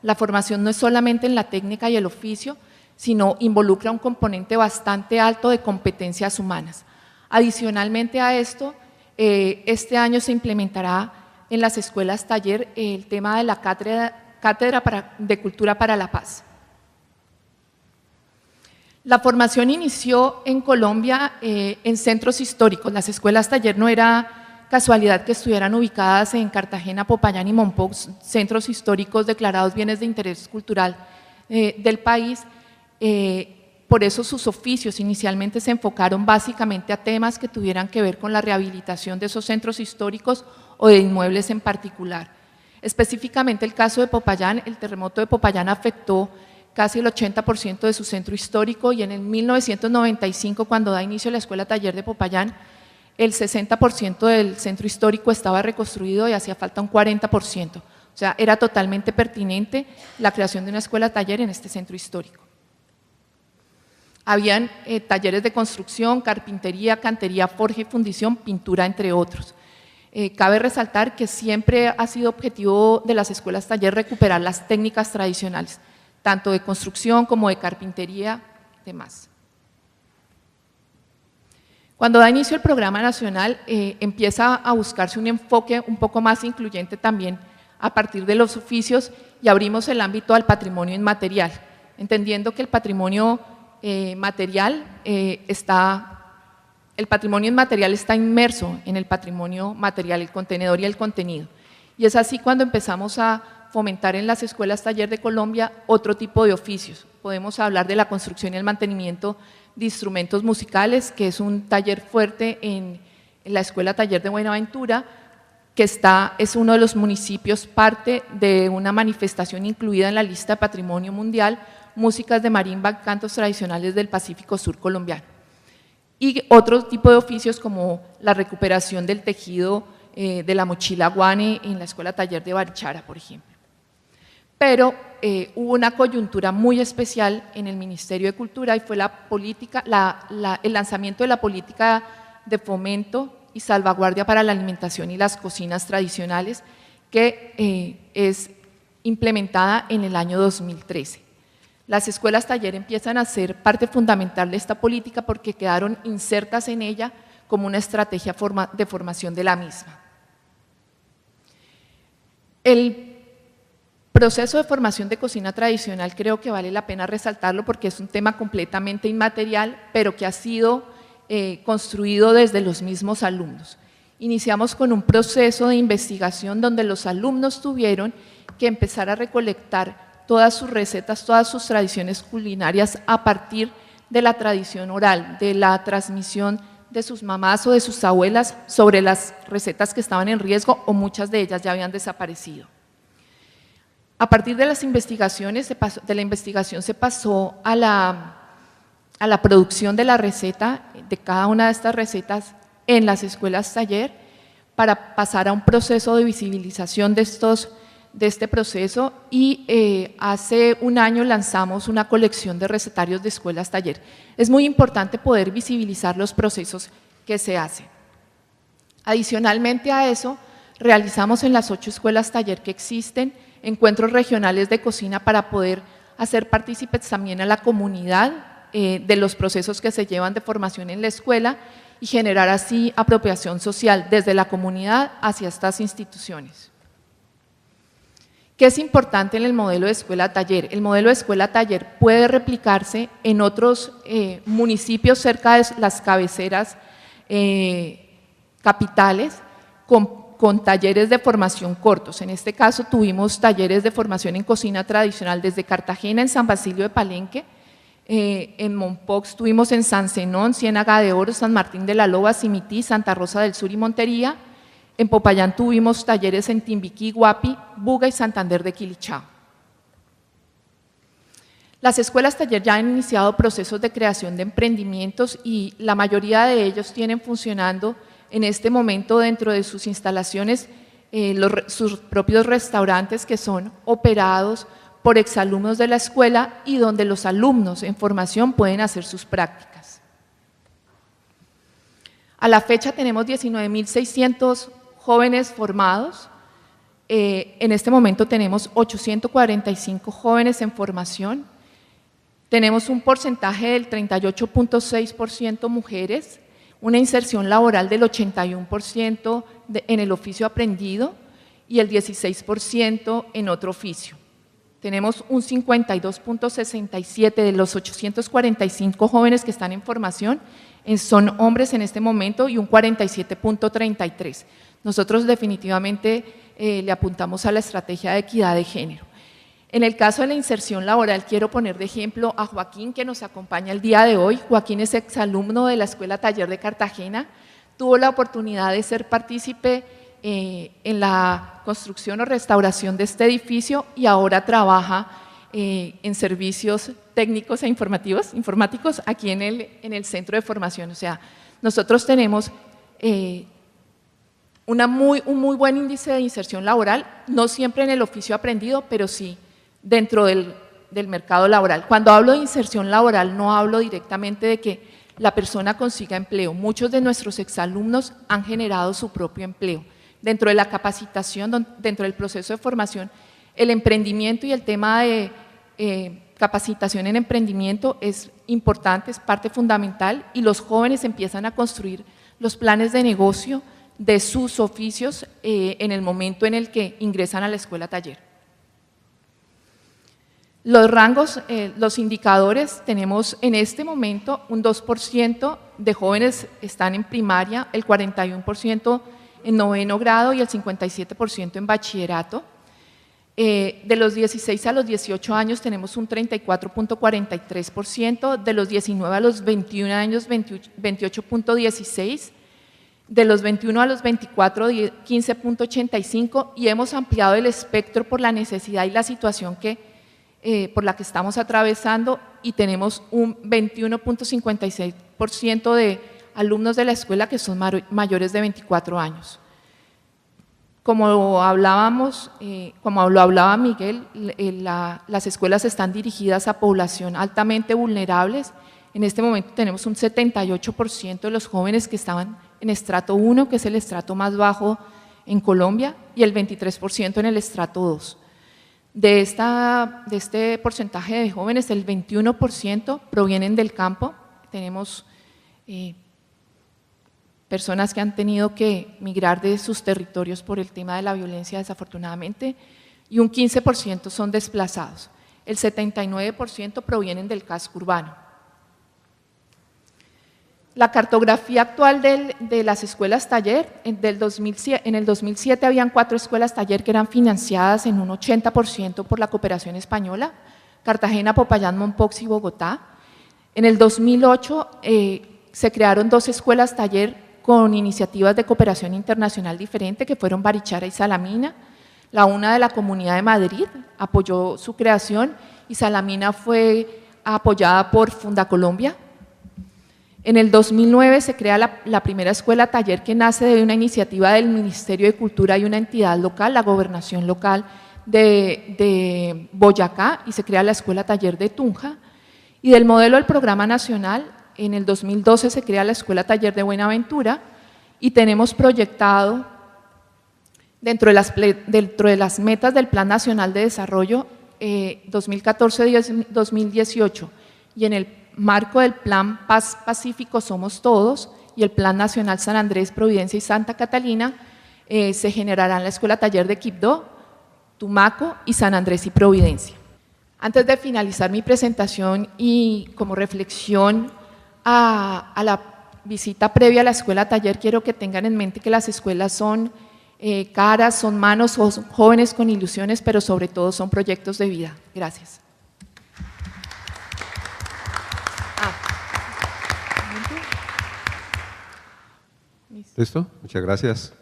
La formación no es solamente en la técnica y el oficio, sino involucra un componente bastante alto de competencias humanas. Adicionalmente a esto, este año se implementará en las escuelas taller el tema de la Cátedra de Cultura para la Paz. La formación inició en Colombia en centros históricos. Las escuelas taller no era casualidad que estuvieran ubicadas en Cartagena, Popayán y Mompox, centros históricos declarados bienes de interés cultural del país. Por eso sus oficios inicialmente se enfocaron básicamente a temas que tuvieran que ver con la rehabilitación de esos centros históricos o de inmuebles en particular. Específicamente el caso de Popayán, el terremoto de Popayán afectó casi el 80% de su centro histórico y en el 1995, cuando da inicio la Escuela Taller de Popayán, el 60% del centro histórico estaba reconstruido y hacía falta un 40%. O sea, era totalmente pertinente la creación de una escuela taller en este centro histórico. Habían talleres de construcción, carpintería, cantería, forja y fundición, pintura, entre otros. Cabe resaltar que siempre ha sido objetivo de las escuelas taller recuperar las técnicas tradicionales, tanto de construcción como de carpintería y demás. Cuando da inicio el programa nacional, empieza a buscarse un enfoque un poco más incluyente también a partir de los oficios y abrimos el ámbito al patrimonio inmaterial, entendiendo que el patrimonio inmaterial está inmerso en el patrimonio material, el contenedor y el contenido. Y es así cuando empezamos a fomentar en las escuelas taller de Colombia otro tipo de oficios. Podemos hablar de la construcción y el mantenimiento de instrumentos musicales, que es un taller fuerte en la Escuela Taller de Buenaventura, que es uno de los municipios, parte de una manifestación incluida en la lista de Patrimonio Mundial, músicas de marimba, cantos tradicionales del Pacífico Sur colombiano. Y otro tipo de oficios como la recuperación del tejido de la mochila guane en la Escuela Taller de Barichara, por ejemplo. Pero hubo una coyuntura muy especial en el Ministerio de Cultura y fue el lanzamiento de la política de fomento y salvaguardia para la alimentación y las cocinas tradicionales, que es implementada en el año 2013. Las escuelas taller empiezan a ser parte fundamental de esta política porque quedaron insertas en ella como una estrategia de formación de la misma. El proceso de formación de cocina tradicional creo que vale la pena resaltarlo porque es un tema completamente inmaterial, pero que ha sido construido desde los mismos alumnos. Iniciamos con un proceso de investigación donde los alumnos tuvieron que empezar a recolectar todas sus recetas, todas sus tradiciones culinarias a partir de la tradición oral, de la transmisión de sus mamás o de sus abuelas sobre las recetas que estaban en riesgo o muchas de ellas ya habían desaparecido. A partir de las investigaciones, de la investigación se pasó a la producción de la receta, de cada una de estas recetas en las escuelas taller, para pasar a un proceso de visibilización de este proceso y hace un año lanzamos una colección de recetarios de escuelas taller. Es muy importante poder visibilizar los procesos que se hacen. Adicionalmente a eso, realizamos en las 8 escuelas taller que existen encuentros regionales de cocina para poder hacer partícipes también a la comunidad de los procesos que se llevan de formación en la escuela y generar así apropiación social desde la comunidad hacia estas instituciones. ¿Qué es importante en el modelo de escuela-taller? El modelo de escuela-taller puede replicarse en otros municipios cerca de las cabeceras capitales con talleres de formación cortos. En este caso tuvimos talleres de formación en cocina tradicional desde Cartagena, en San Basilio de Palenque, en Mompox tuvimos en San Zenón, Ciénaga de Oro, San Martín de la Loba, Simití, Santa Rosa del Sur y Montería. En Popayán tuvimos talleres en Timbiquí, Guapi, Buga y Santander de Quilichao. Las escuelas taller ya han iniciado procesos de creación de emprendimientos y la mayoría de ellos tienen funcionando en este momento dentro de sus instalaciones sus propios restaurantes que son operados por exalumnos de la escuela y donde los alumnos en formación pueden hacer sus prácticas. A la fecha tenemos 19.600 jóvenes formados. En este momento tenemos 845 jóvenes en formación. Tenemos un porcentaje del 38.6% mujeres, una inserción laboral del 81% en el oficio aprendido y el 16% en otro oficio. Tenemos un 52.67% de los 845 jóvenes que están en formación, son hombres en este momento, y un 47.33%. Nosotros definitivamente le apuntamos a la estrategia de equidad de género. En el caso de la inserción laboral, quiero poner de ejemplo a Joaquín, que nos acompaña el día de hoy. Joaquín es exalumno de la Escuela Taller de Cartagena, tuvo la oportunidad de ser partícipe en la construcción o restauración de este edificio y ahora trabaja en servicios técnicos e informáticos aquí en el centro de formación. O sea, nosotros tenemos un muy buen índice de inserción laboral, no siempre en el oficio aprendido, pero sí dentro del mercado laboral. Cuando hablo de inserción laboral no hablo directamente de que la persona consiga empleo. Muchos de nuestros exalumnos han generado su propio empleo. Dentro de la capacitación, dentro del proceso de formación, el emprendimiento y el tema de capacitación en emprendimiento es importante, es parte fundamental, y los jóvenes empiezan a construir los planes de negocio de sus oficios en el momento en el que ingresan a la escuela taller. Los rangos, los indicadores, tenemos en este momento un 2% de jóvenes están en primaria, el 41% en noveno grado y el 57% en bachillerato. De los 16 a los 18 años tenemos un 34.43%, de los 19 a los 21 años 28.16%, de los 21 a los 24 15.85%, y hemos ampliado el espectro por la necesidad y la situación por la que estamos atravesando, y tenemos un 21.56% de alumnos de la escuela que son mayores de 24 años. Como lo hablaba Miguel, las escuelas están dirigidas a población altamente vulnerables. En este momento tenemos un 78% de los jóvenes que estaban en estrato 1, que es el estrato más bajo en Colombia, y el 23% en el estrato 2. De este porcentaje de jóvenes, el 21% provienen del campo. Tenemos personas que han tenido que migrar de sus territorios por el tema de la violencia, desafortunadamente, y un 15% son desplazados. El 79% provienen del casco urbano. La cartografía actual de las escuelas taller, en el 2007 habían 4 escuelas taller que eran financiadas en un 80% por la cooperación española: Cartagena, Popayán, Mompox y Bogotá. En el 2008 se crearon 2 escuelas taller con iniciativas de cooperación internacional diferente, que fueron Barichara y Salamina. La una de la Comunidad de Madrid apoyó su creación y Salamina fue apoyada por Fundacolombia. En el 2009 se crea la primera escuela taller, que nace de una iniciativa del Ministerio de Cultura y una entidad local, la gobernación local de Boyacá, y se crea la escuela taller de Tunja. Y del modelo del programa nacional, en el 2012 se crea la escuela taller de Buenaventura, y tenemos proyectado dentro de las metas del Plan Nacional de Desarrollo 2014-2018, y en el marco del Plan Paz Pacífico Somos Todos y el Plan Nacional San Andrés, Providencia y Santa Catalina, se generarán la escuela taller de Quibdó, Tumaco y San Andrés y Providencia. Antes de finalizar mi presentación y como reflexión a la visita previa a la escuela taller, quiero que tengan en mente que las escuelas son caras, son manos, son jóvenes con ilusiones, pero sobre todo son proyectos de vida. Gracias. ¿Listo? Muchas gracias.